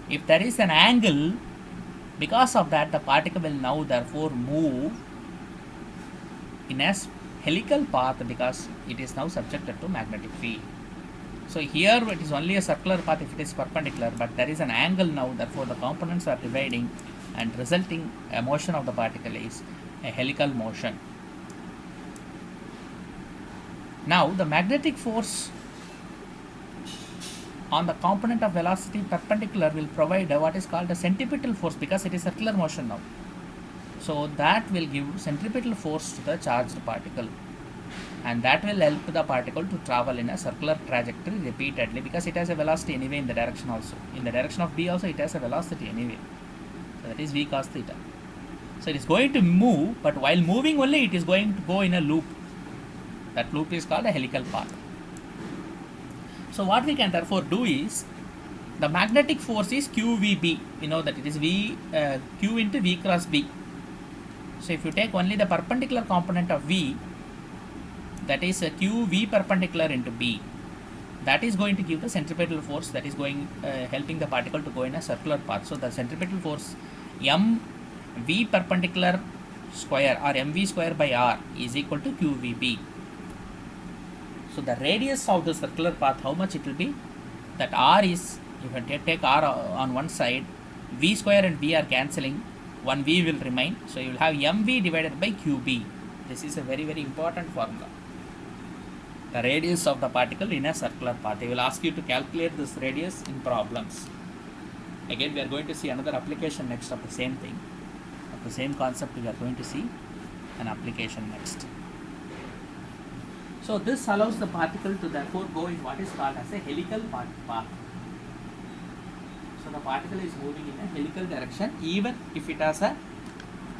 If there is an angle, because of that, the particle will now therefore move in a helical path, because it is now subjected to magnetic field. So here it is only a circular path if it is perpendicular, but there is an angle now, therefore the components are dividing, and resulting motion of the particle is a helical motion. Now the magnetic force on the component of velocity perpendicular will provide what is called a centripetal force, because it is circular motion now. So that will give centripetal force to the charged particle, and that will help the particle to travel in a circular trajectory repeatedly, because it has a velocity anyway in the direction also. In the direction of B also it has a velocity anyway. So that is V cos theta. So it is going to move, but while moving only it is going to go in a loop. That loop is called a helical path. So what we can therefore do is, the magnetic force is QVB. We know that it is Q into V cross B. So if you take only the perpendicular component of V, that is QV perpendicular into B, that is going to give the centripetal force that is going helping the particle to go in a circular path. So the centripetal force mV perpendicular square, or mv square by r, is equal to QVB. So the radius of the circular path, how much it will be? That r is, if you take r on one side, v square and v are cancelling, one v will remain. So you will have mv divided by qb. This is a very, very important formula. The radius of the particle in a circular path. They will ask you to calculate this radius in problems. Again, we are going to see another application next of the same thing. Of the same concept, we are going to see an application next. So this allows the particle to therefore go in what is called as a helical path. So the particle is moving in a helical direction, even if it has a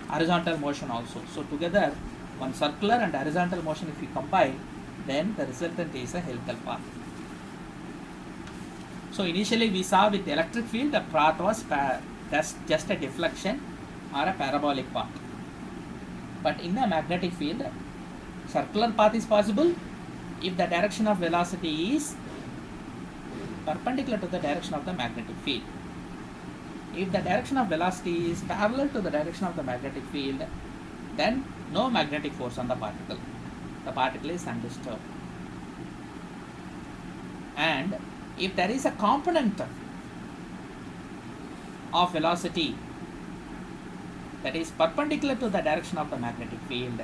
horizontal motion also. So together, one circular and horizontal motion, if we combine, then the resultant is a helical path. So initially we saw with the electric field, the path was just a deflection or a parabolic path. But in the magnetic field, circular path is possible if the direction of velocity is perpendicular to the direction of the magnetic field. If the direction of velocity is parallel to the direction of the magnetic field, then no magnetic force on the particle. the particle is undisturbed. And if there is a component of velocity that is perpendicular to the direction of the magnetic field,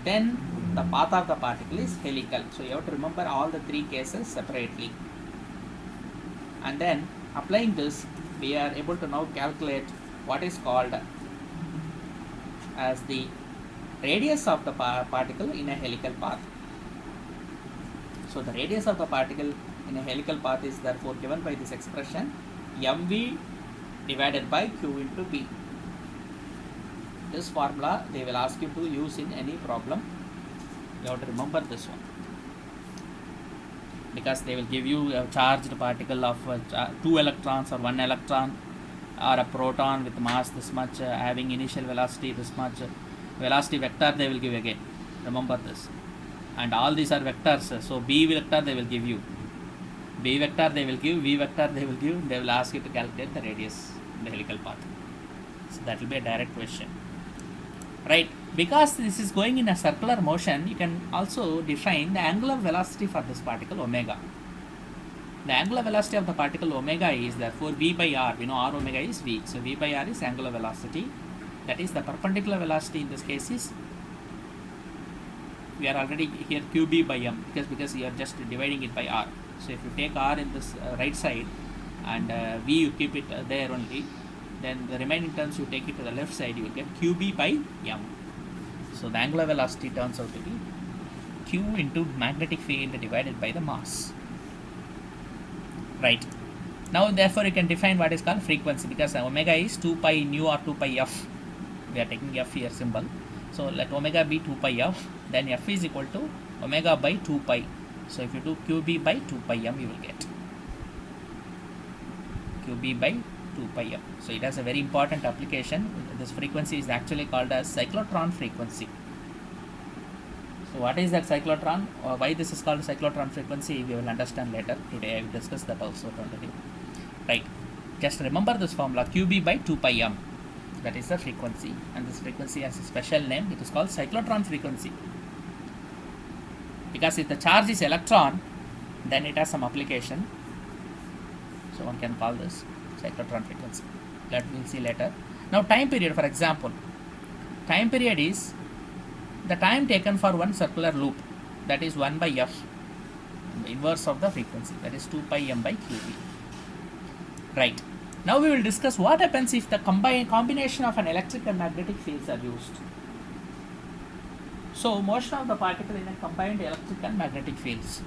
then the path of the particle is helical. So you have to remember all the three cases separately. And then applying this, we are able to now calculate what is called as the radius of the particle in a helical path. So the radius of the particle in a helical path is therefore given by this expression mv divided by q into b. This formula they will ask you to use in any problem. You have to remember this one, because they will give you a charged particle of 2 electrons or 1 electron, or a proton with mass this much, having initial velocity this much, velocity vector they will give again. Remember this. And all these are vectors. So b vector they will give you, b vector they will give, v vector they will give. They will ask you to calculate the radius in the helical path. So that will be a direct question, right? Because this is going in a circular motion, you can also define the angular velocity for this particle omega. The angular velocity of the particle omega is therefore v by r. We know r omega is v. So v by r is angular velocity. That is the perpendicular velocity in this case is, we are already here qb by m, because you are just dividing it by r. So if you take r in this right side and v you keep it there only, then the remaining terms you take it to the left side, you will get qb by m. So the angular velocity turns out to be q into magnetic field divided by the mass, right? Now therefore you can define what is called frequency, because omega is 2 pi nu or 2 pi f. We are taking f here symbol. So let omega be 2 pi f, then f is equal to omega by 2 pi. So if you do qb by 2 pi m, you will get qb by 2 pi m. So it has a very important application. This frequency is actually called as cyclotron frequency. So what is that cyclotron, or why this is called cyclotron frequency, we will understand later. Today I will discuss that also already, right? Just remember this formula, qb by 2 pi m, that is the frequency, and this frequency has a special name. It is called cyclotron frequency, because if the charge is electron, then it has some application. So one can call this cyclotron frequency. That we'll see later. Now time period, for example, time period is the time taken for one circular loop, that is 1 by f, the inverse of the frequency, that is 2 pi m by qb, right? Now we will discuss what happens if the combination of an electric and magnetic fields are used. So motion of the particle in a combined electric and magnetic fields,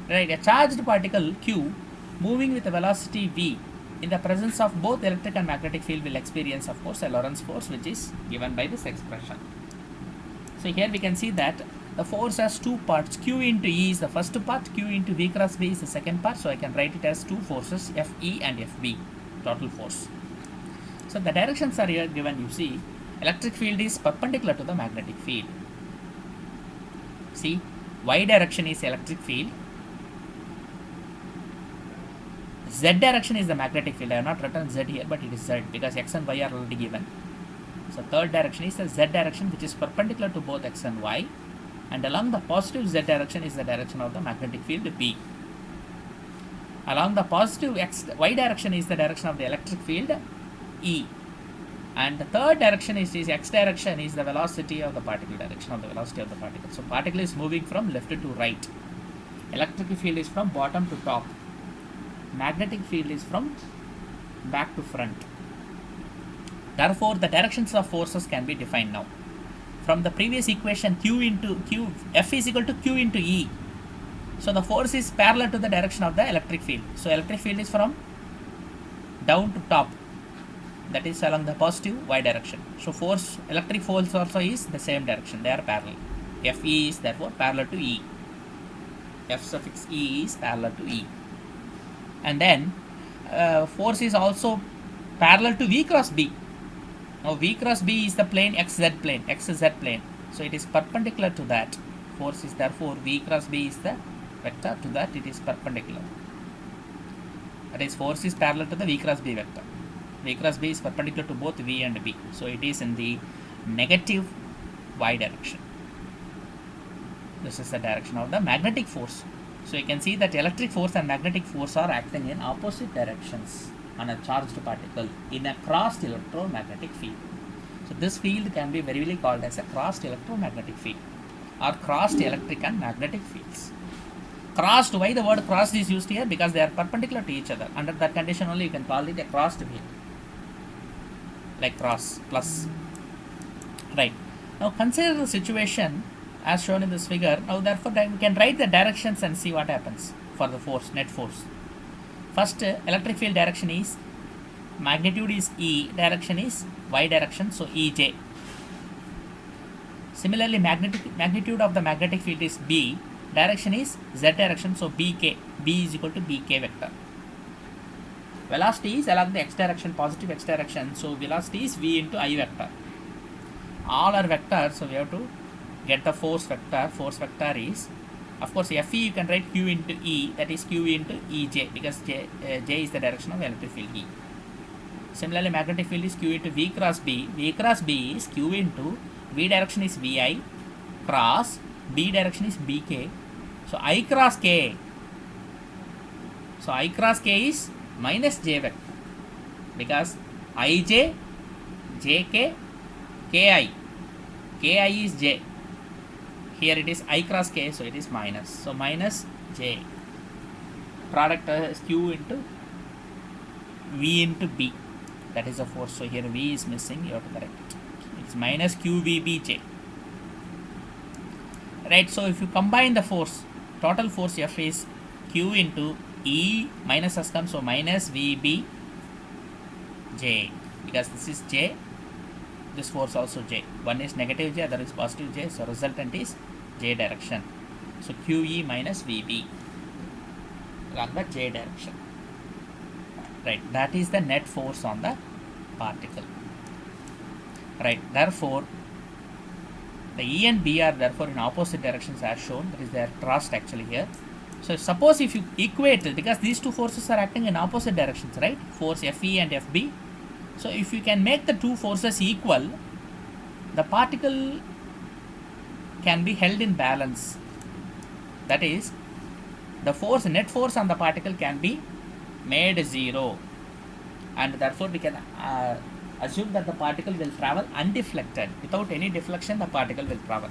right? A charged particle q moving with a velocity v in the presence of both electric and magnetic field will experience, of course, a Lorentz force, which is given by this expression. So here we can see that the force has two parts. Q into E is the first part, Q into V cross B is the second part. So I can write it as two forces, Fe and Fb, total force. So the directions are here given. You see, electric field is perpendicular to the magnetic field. See, y direction is electric field, z direction is the magnetic field. I have not written z here, but it is z because x and y are already given. So third direction is the z direction, which is perpendicular to both x and y, and along the positive z direction is the direction of the magnetic field B. Along the positive y direction is the direction of the electric field E, and the third direction is x direction is the velocity of the particle, direction of the velocity of the particle. So particle is moving from left to right. Electric field is from bottom to top. Magnetic field is from back to front. Therefore, the directions of forces can be defined now. From the previous equation, F is equal to Q into E. So the force is parallel to the direction of the electric field. So electric field is from down to top, that is along the positive y direction. So force, electric force also is the same direction, they are parallel. Fe is therefore parallel to E. F suffix E is parallel to E. And then force is also parallel to V cross B. Now V cross B is the plane xz plane. So it is perpendicular to that. Force is therefore V cross B is the vector to that, it is perpendicular. That is, force is parallel to the V cross B vector. V cross B is perpendicular to both V and B. So it is in the negative y direction. This is the direction of the magnetic force. So you can see that electric force and magnetic force are acting in opposite directions on a charged particle in a crossed electromagnetic field. So this field can be very well called as a crossed electromagnetic field or crossed electric and magnetic fields. Crossed, why the word crossed is used here? Because they are perpendicular to each other. Under that condition only you can call it a crossed field. Like cross, plus. Right. Now consider the situation as shown in this figure. Now therefore we can write the directions and see what happens for the force, net force. First, electric field direction is, magnitude is E, direction is Y direction, so EJ. Similarly, magnitude of the magnetic field is B, direction is Z direction, so BK. B is equal to BK vector. Velocity is along the x direction, positive x direction, so velocity is V into I vector. All are vectors, so we have to get the force vector. Force vector is, of course, Fe you can write Q into E, that is Q into EJ, because J is the direction of electric field E. Similarly, magnetic field is Q into V cross B. V cross B is Q into V direction is Vi cross B direction is Bk. So I cross K. So I cross K is minus J vector, because Ij, Jk, Ki. Ki is J. Here it is I cross K, so it is minus. So minus J. Product is Q into V into B. That is the force. So here V is missing. You have to correct it. It's minus QVBJ. Right. So if you combine the force, total force F is Q into E minus S comes, so minus VBJ. Because this is J. This force also J. One is negative J, other is positive J. So resultant is J direction. So QE minus VB along the J direction. Right. That is the net force on the particle. Right. Therefore, the E and B are therefore in opposite directions as shown. That is their thrust actually here. So suppose if you equate it, because these two forces are acting in opposite directions, right? Force Fe and Fb. So if you can make the two forces equal, the particle can be held in balance. That is, the force, net force on the particle can be made zero, and therefore we can assume that the particle will travel undeflected. Without any deflection, the particle will travel,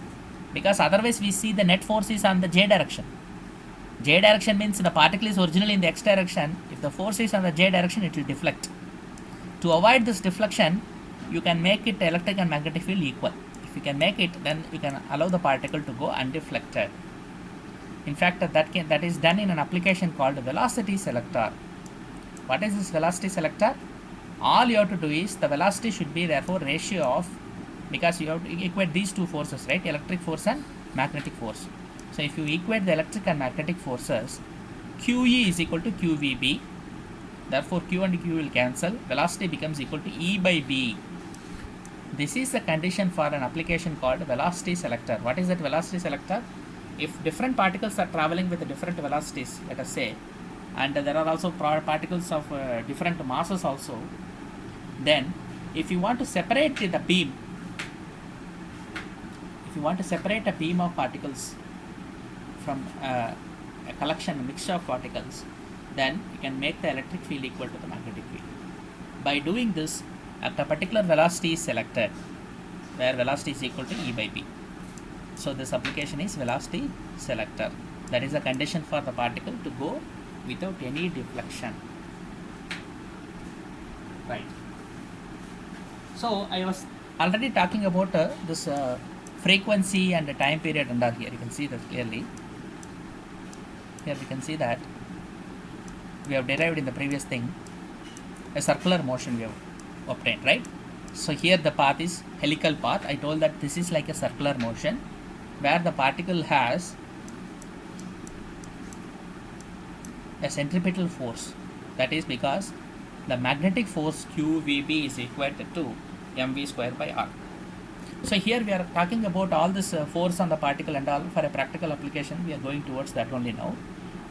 because otherwise we see the net force is on the J direction. J direction means the particle is originally in the X direction. If the force is on the J direction, it will deflect. To avoid this deflection, you can make it electric and magnetic field equal. If you can make it, then you can allow the particle to go undeflected. In fact, that is done in an application called velocity selector. What is this velocity selector? All you have to do is, the velocity should be therefore ratio of, because you have to equate these two forces, right? Electric force and magnetic force. So if you equate the electric and magnetic forces, QE is equal to QVB. Therefore, Q and Q will cancel. Velocity becomes equal to E by B. This is the condition for an application called velocity selector. What is that velocity selector? If different particles are traveling with different velocities, let us say, and there are also particles of different masses also, then if you want to separate the beam, if you want to separate a beam of particles from a collection, a mixture of particles, then you can make the electric field equal to the magnetic field. By doing this, a particular velocity is selected, where velocity is equal to E by B. So this application is velocity selector. That is a condition for the particle to go without any deflection. Right. So I was already talking about this frequency and the time period under here. You can see that clearly. Here we can see that we have derived in the previous thing a circular motion we have obtained, right? So here the path is helical path. I told that this is like a circular motion where the particle has a centripetal force. That is because the magnetic force QVB is equal to mv square by r. So here we are talking about all this force on the particle and all. For a practical application, we are going towards that only now.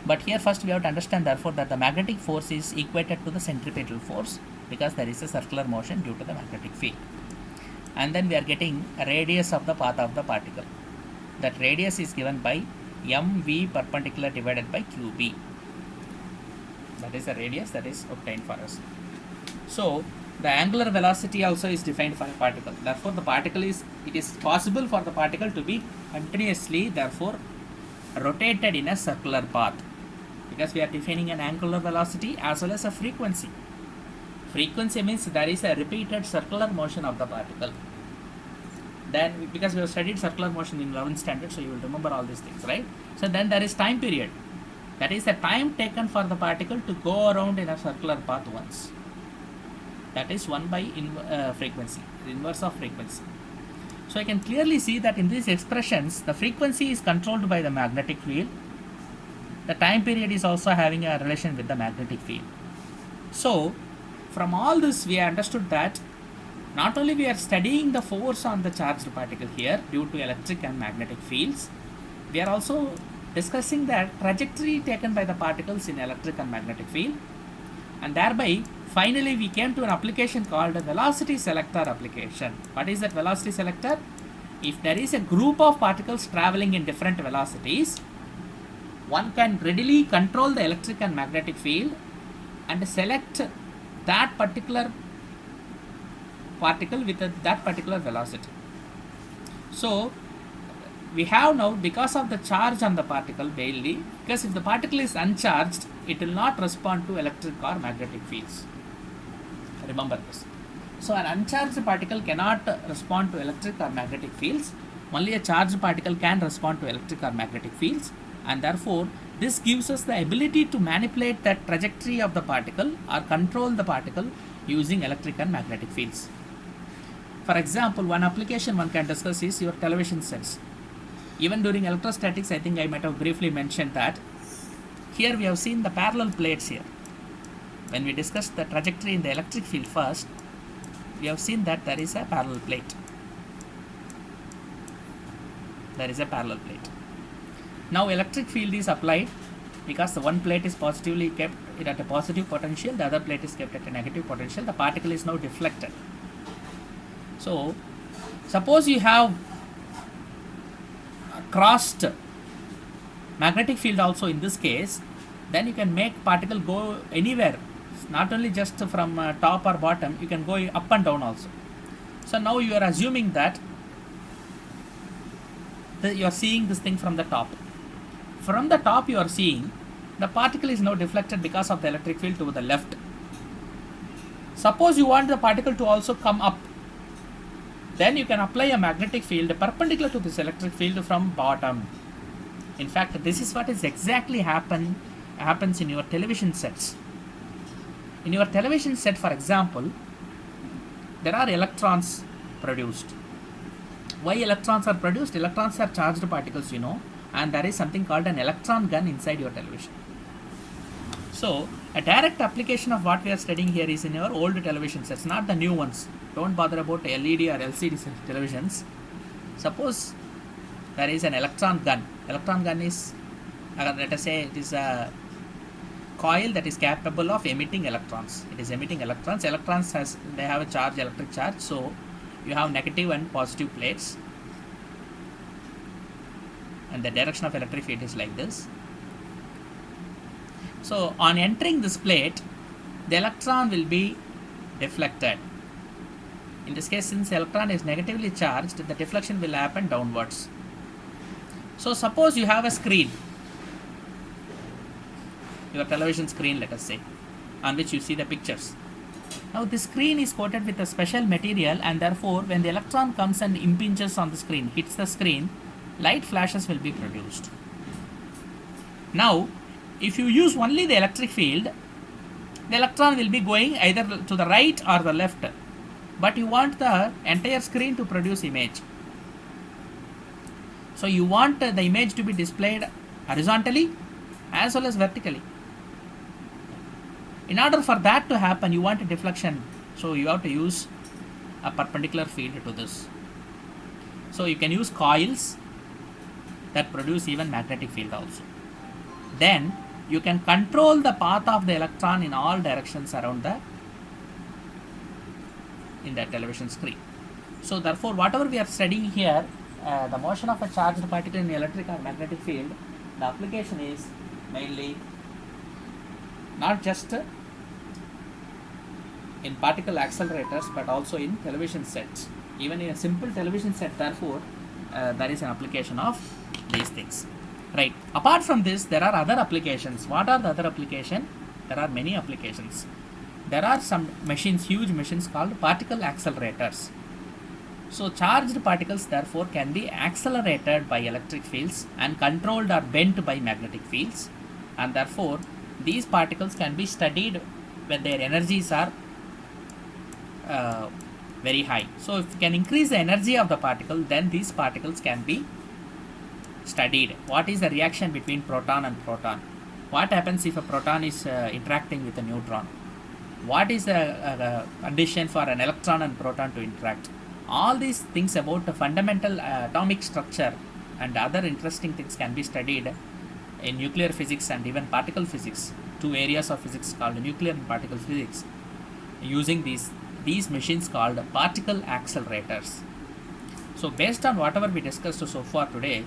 But here first we have to understand therefore that the magnetic force is equated to the centripetal force, because there is a circular motion due to the magnetic field. And then we are getting a radius of the path of the particle. That radius is given by mv perpendicular divided by qb. That is the radius that is obtained for us. So the angular velocity also is defined for a particle. Therefore, it is possible for the particle to be continuously, therefore, rotated in a circular path, because we are defining an angular velocity as well as a frequency. Frequency means there is a repeated circular motion of the particle. Then, because we have studied circular motion in 11th standard, so you will remember all these things, right? So then there is time period. That is the time taken for the particle to go around in a circular path once. That is 1 by frequency, the inverse of frequency. So I can clearly see that in these expressions, the frequency is controlled by the magnetic field. The time period is also having a relation with the magnetic field. So from all this, we understood that not only we are studying the force on the charged particle here due to electric and magnetic fields, we are also discussing the trajectory taken by the particles in electric and magnetic field, and thereby finally we came to an application called a velocity selector application. What is that velocity selector? If there is a group of particles traveling in different velocities, one can readily control the electric and magnetic field and select that particular particle with that particular velocity. So we have now, because of the charge on the particle mainly, because if the particle is uncharged, it will not respond to electric or magnetic fields. Remember this. So an uncharged particle cannot respond to electric or magnetic fields. Only a charged particle can respond to electric or magnetic fields, and therefore this gives us the ability to manipulate the trajectory of the particle or control the particle using electric and magnetic fields. For example, one application one can discuss is your television sets. Even during electrostatics, I think I might have briefly mentioned that. Here we have seen the parallel plates here. When we discussed the trajectory in the electric field first, we have seen that there is a parallel plate. There is a parallel plate. Now electric field is applied because the one plate is positively kept at a positive potential, the other plate is kept at a negative potential. The particle is now deflected. So suppose you have crossed magnetic field also in this case, then you can make particle go anywhere, not only just from top or bottom, you can go up and down also. So now you are assuming that you are seeing this thing from the top. From the top you are seeing the particle is now deflected because of the electric field to the left. Suppose you want the particle to also come up, then you can apply a magnetic field perpendicular to this electric field from bottom. In fact, this is what is exactly happens in your television sets. In your television set, for example, there are electrons produced. Why electrons are produced? Electrons are charged particles, you know, and there is something called an electron gun inside your television. So a direct application of what we are studying here is in your old television sets, not the new ones. Don't bother about LED or LCD televisions. Suppose there is an electron gun. Electron gun is, let us say, it is a coil that is capable of emitting electrons. It is emitting electrons. Electrons they have a charge, electric charge. So you have negative and positive plates, and the direction of electric field is like this. So on entering this plate, the electron will be deflected. In this case, since the electron is negatively charged, the deflection will happen downwards. So suppose you have a screen, your television screen, let us say, on which you see the pictures. Now the screen is coated with a special material, and therefore when the electron comes and impinges on the screen, hits the screen, light flashes will be produced. Now if you use only the electric field, the electron will be going either to the right or the left, but you want the entire screen to produce image. So you want the image to be displayed horizontally as well as vertically. In order for that to happen, you want a deflection, so you have to use a perpendicular field to this. So you can use coils that produce even magnetic field also. Then you can control the path of the electron in all directions around in the television screen. So therefore, whatever we are studying here, the motion of a charged particle in electric or magnetic field, the application is mainly not just in particle accelerators but also in television sets. Even in a simple television set, therefore, there is an application of these things. Right. Apart from this, there are other applications. What are the other applications? There are many applications. There are some machines, huge machines called particle accelerators. So charged particles therefore can be accelerated by electric fields and controlled or bent by magnetic fields, and therefore these particles can be studied when their energies are very high. So if you can increase the energy of the particle, then these particles can be studied. What is the reaction between proton and proton? What happens if a proton is interacting with a neutron? What is the condition for an electron and proton to interact? All these things about the fundamental atomic structure and other interesting things can be studied in nuclear physics and even particle physics, two areas of physics called nuclear and particle physics, using these machines called particle accelerators. So based on whatever we discussed so far today,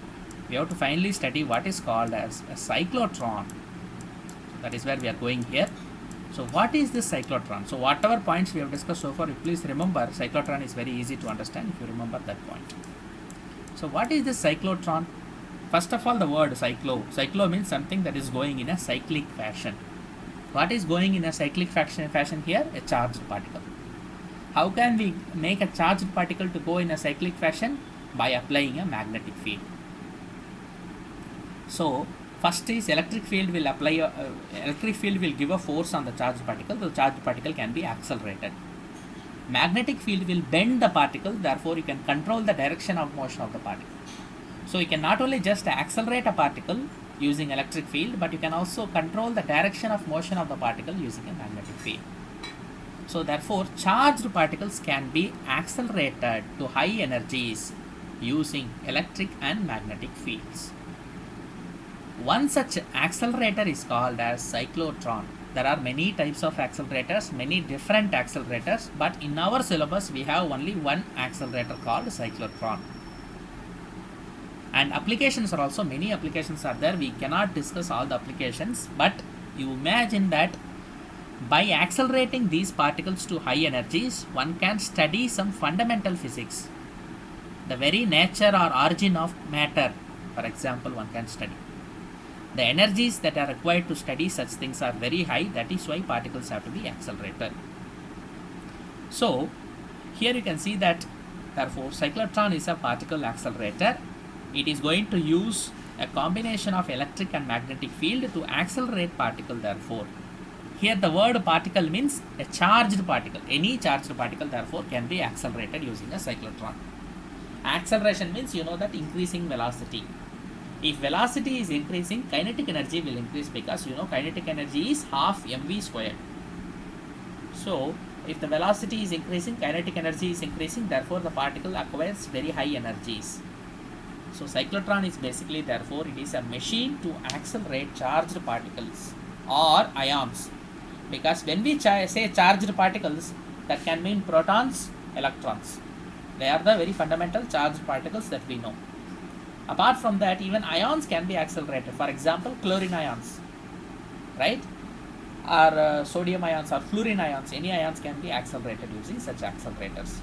we have to finally study what is called as a cyclotron. That is where we are going here. So what is this cyclotron? So whatever points we have discussed so far, please remember cyclotron is very easy to understand if you remember that point. So what is this cyclotron? First of all, the word cyclo. Cyclo means something that is going in a cyclic fashion. What is going in a cyclic fashion here? A charged particle. How can we make a charged particle to go in a cyclic fashion? By applying a magnetic field. So first is electric field will apply electric field will give a force on the charged particle. The charged particle can be accelerated. Magnetic field will bend the particle, therefore you can control the direction of motion of the particle. So you can not only just accelerate a particle using electric field, but you can also control the direction of motion of the particle using a magnetic field. So therefore charged particles can be accelerated to high energies using electric and magnetic fields. One such accelerator is called as cyclotron. There are many types of accelerators, many different accelerators, but in our syllabus we have only one accelerator called cyclotron. And applications are also, many applications are there. We cannot discuss all the applications, but you imagine that by accelerating these particles to high energies, one can study some fundamental physics. The very nature or origin of matter, for example, one can study. The energies that are required to study such things are very high. That is why particles have to be accelerated. So here you can see that therefore cyclotron is a particle accelerator. It is going to use a combination of electric and magnetic field to accelerate particle. Therefore here the word particle means a charged particle. Any charged particle therefore can be accelerated using a cyclotron. Acceleration means you know that increasing velocity. If velocity is increasing, kinetic energy will increase, because you know kinetic energy is half mv squared. So if the velocity is increasing, kinetic energy is increasing, therefore the particle acquires very high energies. So cyclotron is basically, therefore it is a machine to accelerate charged particles or ions, because when we say charged particles, that can mean protons, electrons. They are the very fundamental charged particles that we know. Apart from that, even ions can be accelerated. For example, chlorine ions, right? Or sodium ions or fluorine ions. Any ions can be accelerated using such accelerators.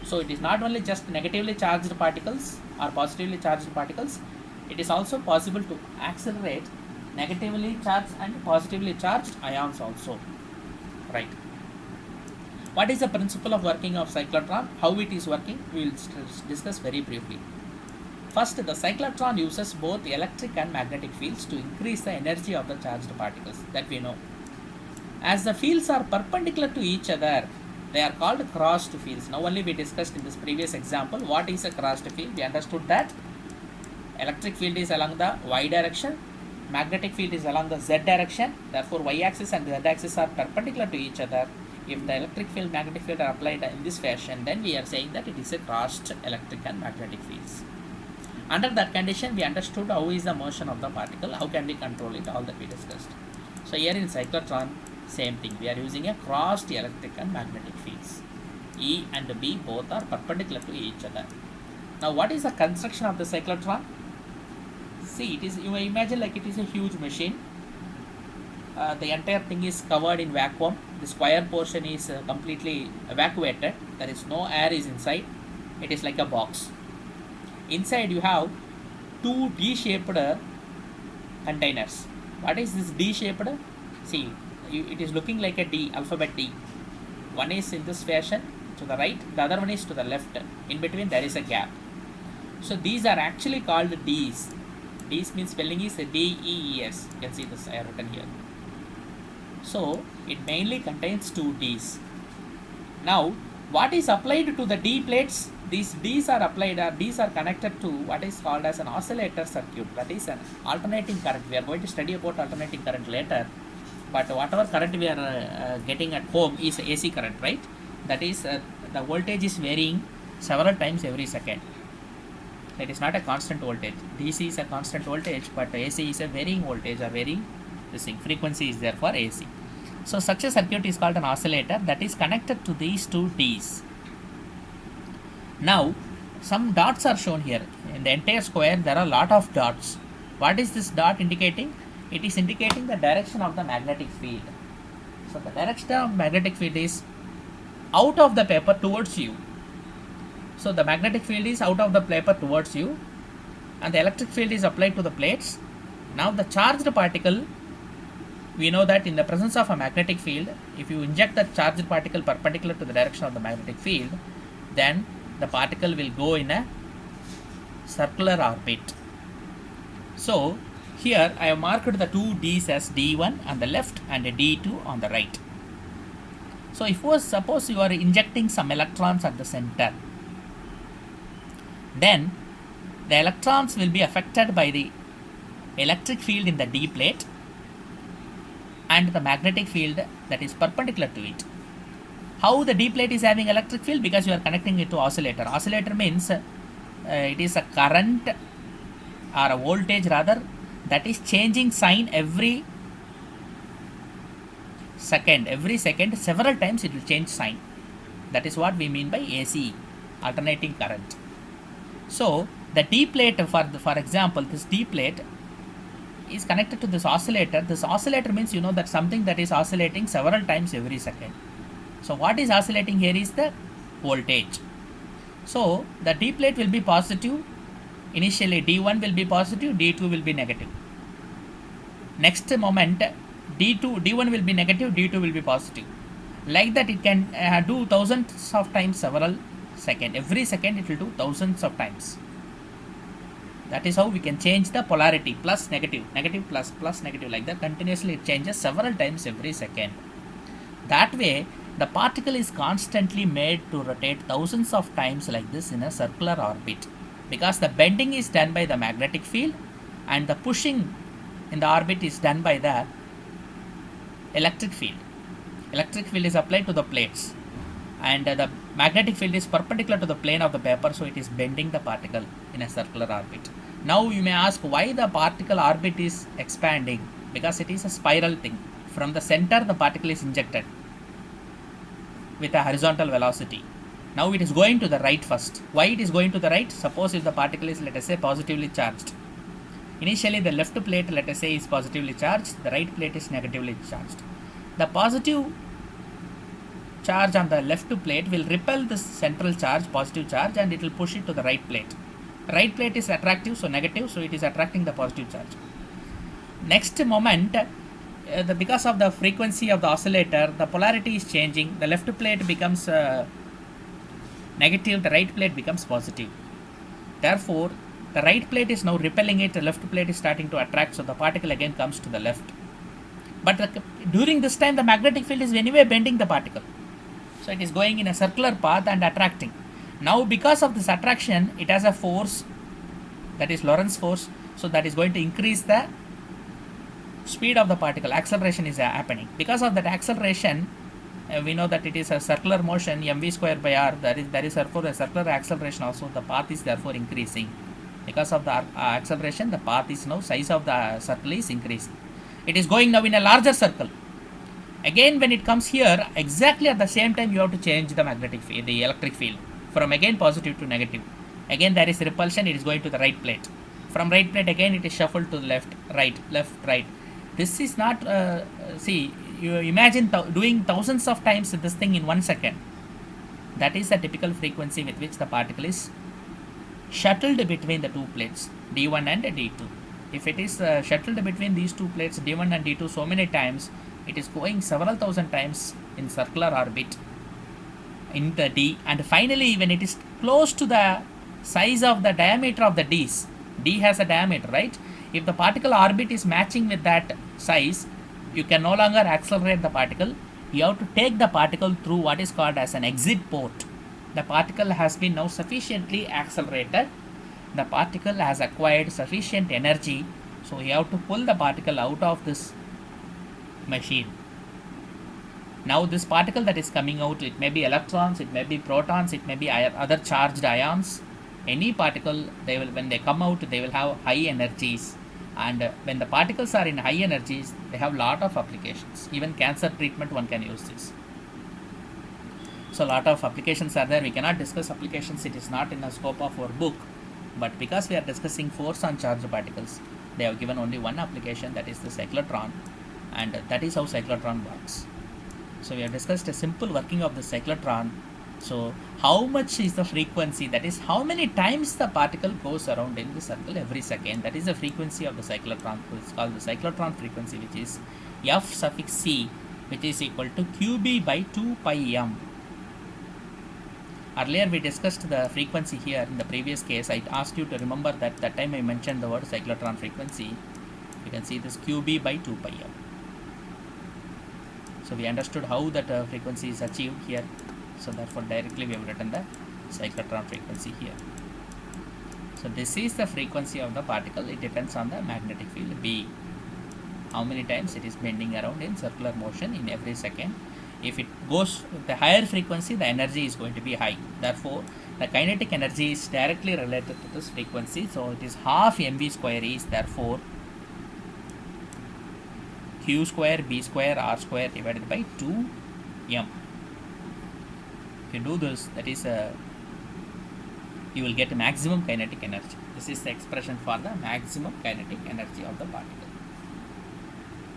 So it is not only just negatively charged particles or positively charged particles. It is also possible to accelerate negatively charged and positively charged ions also, right? What is the principle of working of cyclotron? How it is working? We will discuss very briefly. First, the cyclotron uses both electric and magnetic fields to increase the energy of the charged particles, that we know. As the fields are perpendicular to each other, they are called crossed fields. Now only we discussed in this previous example what is a crossed field. We understood that electric field is along the y direction, magnetic field is along the z direction. Therefore y-axis and z-axis are perpendicular to each other. If the electric field, magnetic field are applied in this fashion, then we are saying that it is a crossed electric and magnetic fields. Under that condition, we understood how is the motion of the particle, how can we control it, all that we discussed. So here in cyclotron, same thing. We are using a crossed electric and magnetic fields. E and B both are perpendicular to each other. Now what is the construction of the cyclotron? See, it is, you may imagine like it is a huge machine. The entire thing is covered in vacuum. The square portion is completely evacuated. There is no air is inside. It is like a box. Inside you have two D-shaped containers. What is this D-shaped? See, it is looking like a D, alphabet D. One is in this fashion to the right, the other one is to the left. In between there is a gap. So these are actually called Ds. Ds means spelling is D-E-E-S. You can see this I have written here. So it mainly contains two Ds. Now what is applied to the D plates? These Ds are applied, or Ds are connected to what is called as an oscillator circuit. That is an alternating current. We are going to study about alternating current later. But whatever current we are getting at home is AC current, right? That is the voltage is varying several times every second. It is not a constant voltage. DC is a constant voltage, but AC is a varying voltage or varying this thing. Frequency is there for AC. So such a circuit is called an oscillator that is connected to these two Ds. Now some dots are shown here. In the entire square there are a lot of dots. What is this dot indicating? It is indicating the direction of the magnetic field. So the direction of magnetic field is out of the paper towards you. So the magnetic field is out of the paper towards you, and the electric field is applied to the plates. Now the charged particle, we know that in the presence of a magnetic field, if you inject the charged particle perpendicular to the direction of the magnetic field, then the particle will go in a circular orbit. So here I have marked the two D's as D1 on the left and a D2 on the right. So if suppose you are injecting some electrons at the center, then the electrons will be affected by the electric field in the D plate and the magnetic field that is perpendicular to it. How the D plate is having electric field? Because you are connecting it to oscillator. Oscillator means it is a current or a voltage rather that is changing sign every second. Every second, several times it will change sign. That is what we mean by AC, alternating current. So the D plate, for example, this D plate is connected to this oscillator. This oscillator means you know that something that is oscillating several times every second. So what is oscillating here is the voltage. So the D plate will be positive. Initially D1 will be positive, D2 will be negative. Next moment D1 will be negative, D2 will be positive. Like that it can do thousands of times several seconds. Every second it will do thousands of times. That is how we can change the polarity, plus negative, negative plus, plus negative, like that continuously it changes several times every second. That way the particle is constantly made to rotate thousands of times like this in a circular orbit, because the bending is done by the magnetic field and the pushing in the orbit is done by the electric field. Electric field is applied to the plates and the magnetic field is perpendicular to the plane of the paper, so it is bending the particle in a circular orbit. Now you may ask why the particle orbit is expanding. Because it is a spiral thing. From the center the particle is injected with a horizontal velocity. Now it is going to the right first. Why it is going to the right? Suppose if the particle is, let us say, positively charged. Initially the left plate, let us say, is positively charged, the right plate is negatively charged. The positive charge on the left plate will repel this central charge, positive charge, and it will push it to the right plate. Right plate is attractive, so negative, so it is attracting the positive charge. Next moment, because of the frequency of the oscillator, the polarity is changing. The left plate becomes negative, the right plate becomes positive. Therefore, the right plate is now repelling it, the left plate is starting to attract, so the particle again comes to the left. But during this time, the magnetic field is anyway bending the particle. So it is going in a circular path and attracting. Now because of this attraction, it has a force, that is Lorentz force, so that is going to increase the speed of the particle. Acceleration is happening. Because of that acceleration, we know that it is a circular motion, mv square by r, there is therefore a circular acceleration also, the path is therefore increasing. Because of the acceleration, the path is now, size of the circle is increasing. It is going now in a larger circle. Again when it comes here, exactly at the same time you have to change the magnetic field, the electric field, from again positive to negative. Again there is repulsion, it is going to the right plate. From right plate again it is shuffled to the left, right. This is not, see, you imagine doing thousands of times this thing in 1 second. That is the typical frequency with which the particle is shuttled between the two plates, D1 and D2. If it is shuttled between these two plates, D1 and D2, so many times, it is going several thousand times in circular orbit in the D, and finally when it is close to the size of the diameter of the D's, D has a diameter, right? If the particle orbit is matching with that size, you can no longer accelerate the particle. You have to take the particle through what is called as an exit port. The particle has been now sufficiently accelerated. The particle has acquired sufficient energy. So you have to pull the particle out of this machine. Now this particle that is coming out, it may be electrons, it may be protons, it may be other charged ions. Any particle, they will, when they come out, they will have high energies. And when the particles are in high energies, they have lot of applications. Even cancer treatment, one can use this. So a lot of applications are there. We cannot discuss applications, it is not in the scope of our book. But because we are discussing force on charged particles, they have given only one application, that is the cyclotron. And that is how cyclotron works. So we have discussed a simple working of the cyclotron. So how much is the frequency, that is how many times the particle goes around in the circle every second, that is the frequency of the cyclotron. It's called the cyclotron frequency, which is F suffix C, which is equal to QB by 2 pi m. Earlier we discussed the frequency here in the previous case. I asked you to remember that time I mentioned the word cyclotron frequency. You can see this QB by 2 pi m. So we understood how that frequency is achieved here. So therefore directly we have written the cyclotron frequency here. So this is the frequency of the particle. It depends on the magnetic field B. How many times it is bending around in circular motion in every second. If it goes the higher frequency, the energy is going to be high. Therefore the kinetic energy is directly related to this frequency. So it is half mv square is therefore q square b square r square divided by 2m. If you do this, that is you will get maximum kinetic energy. This is the expression for the maximum kinetic energy of the particle.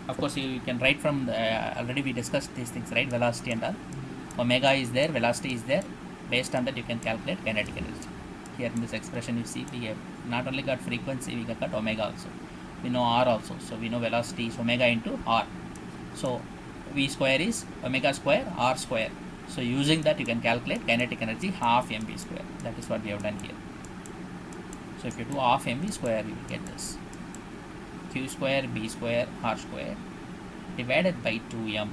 Of course, you can write from the, already we discussed these things, right? Velocity and all. Omega is there, velocity is there. Based on that, you can calculate kinetic energy. Here in this expression, you see we have not only got frequency, we got omega also. We know r also. So we know velocity is omega into r. So v square is omega square r square. So using that you can calculate kinetic energy half mv square. That is what we have done here. So if you do half mv square, you will get this q square b square r square divided by 2m.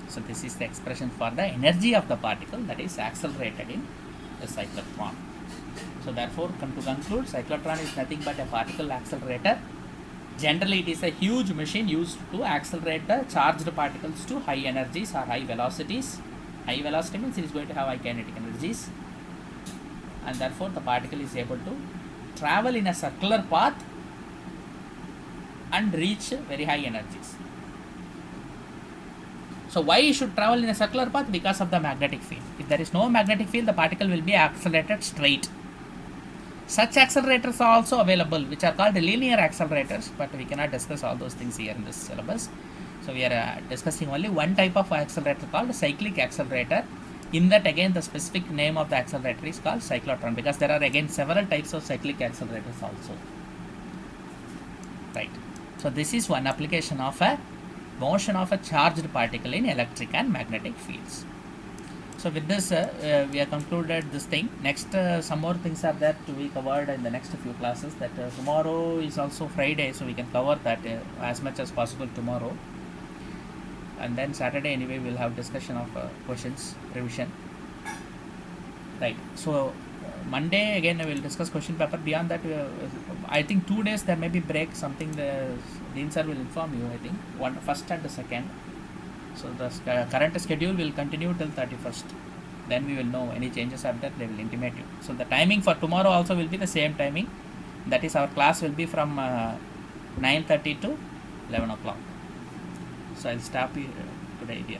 So this is the expression for the energy of the particle that is accelerated in the cyclotron. So therefore, to conclude, cyclotron is nothing but a particle accelerator. Generally, it is a huge machine used to accelerate the charged particles to high energies or high velocities. High velocity means it is going to have high kinetic energies, and therefore the particle is able to travel in a circular path and reach very high energies. So why it should travel in a circular path? Because of the magnetic field. If there is no magnetic field, the particle will be accelerated straight. Such accelerators are also available, which are called linear accelerators, but we cannot discuss all those things here in this syllabus. So we are discussing only one type of accelerator called cyclic accelerator. In that, again, the specific name of the accelerator is called cyclotron, because there are again several types of cyclic accelerators also. Right. So this is one application of a motion of a charged particle in electric and magnetic fields. So with this, we have concluded this thing. Next, some more things are there to be covered in the next few classes. That tomorrow is also Friday, so we can cover that as much as possible tomorrow. And then Saturday anyway we'll have discussion of questions, revision. Right. So Monday again we will discuss question paper. Beyond that, I think 2 days there may be break. Something the Dean sir will inform you. I think first and the second. So the current schedule will continue till 31st. Then we will know any changes are there. They will intimate you. So the timing for tomorrow also will be the same timing. That is, our class will be from 9:30 to 11 o'clock. So I'll stop today here.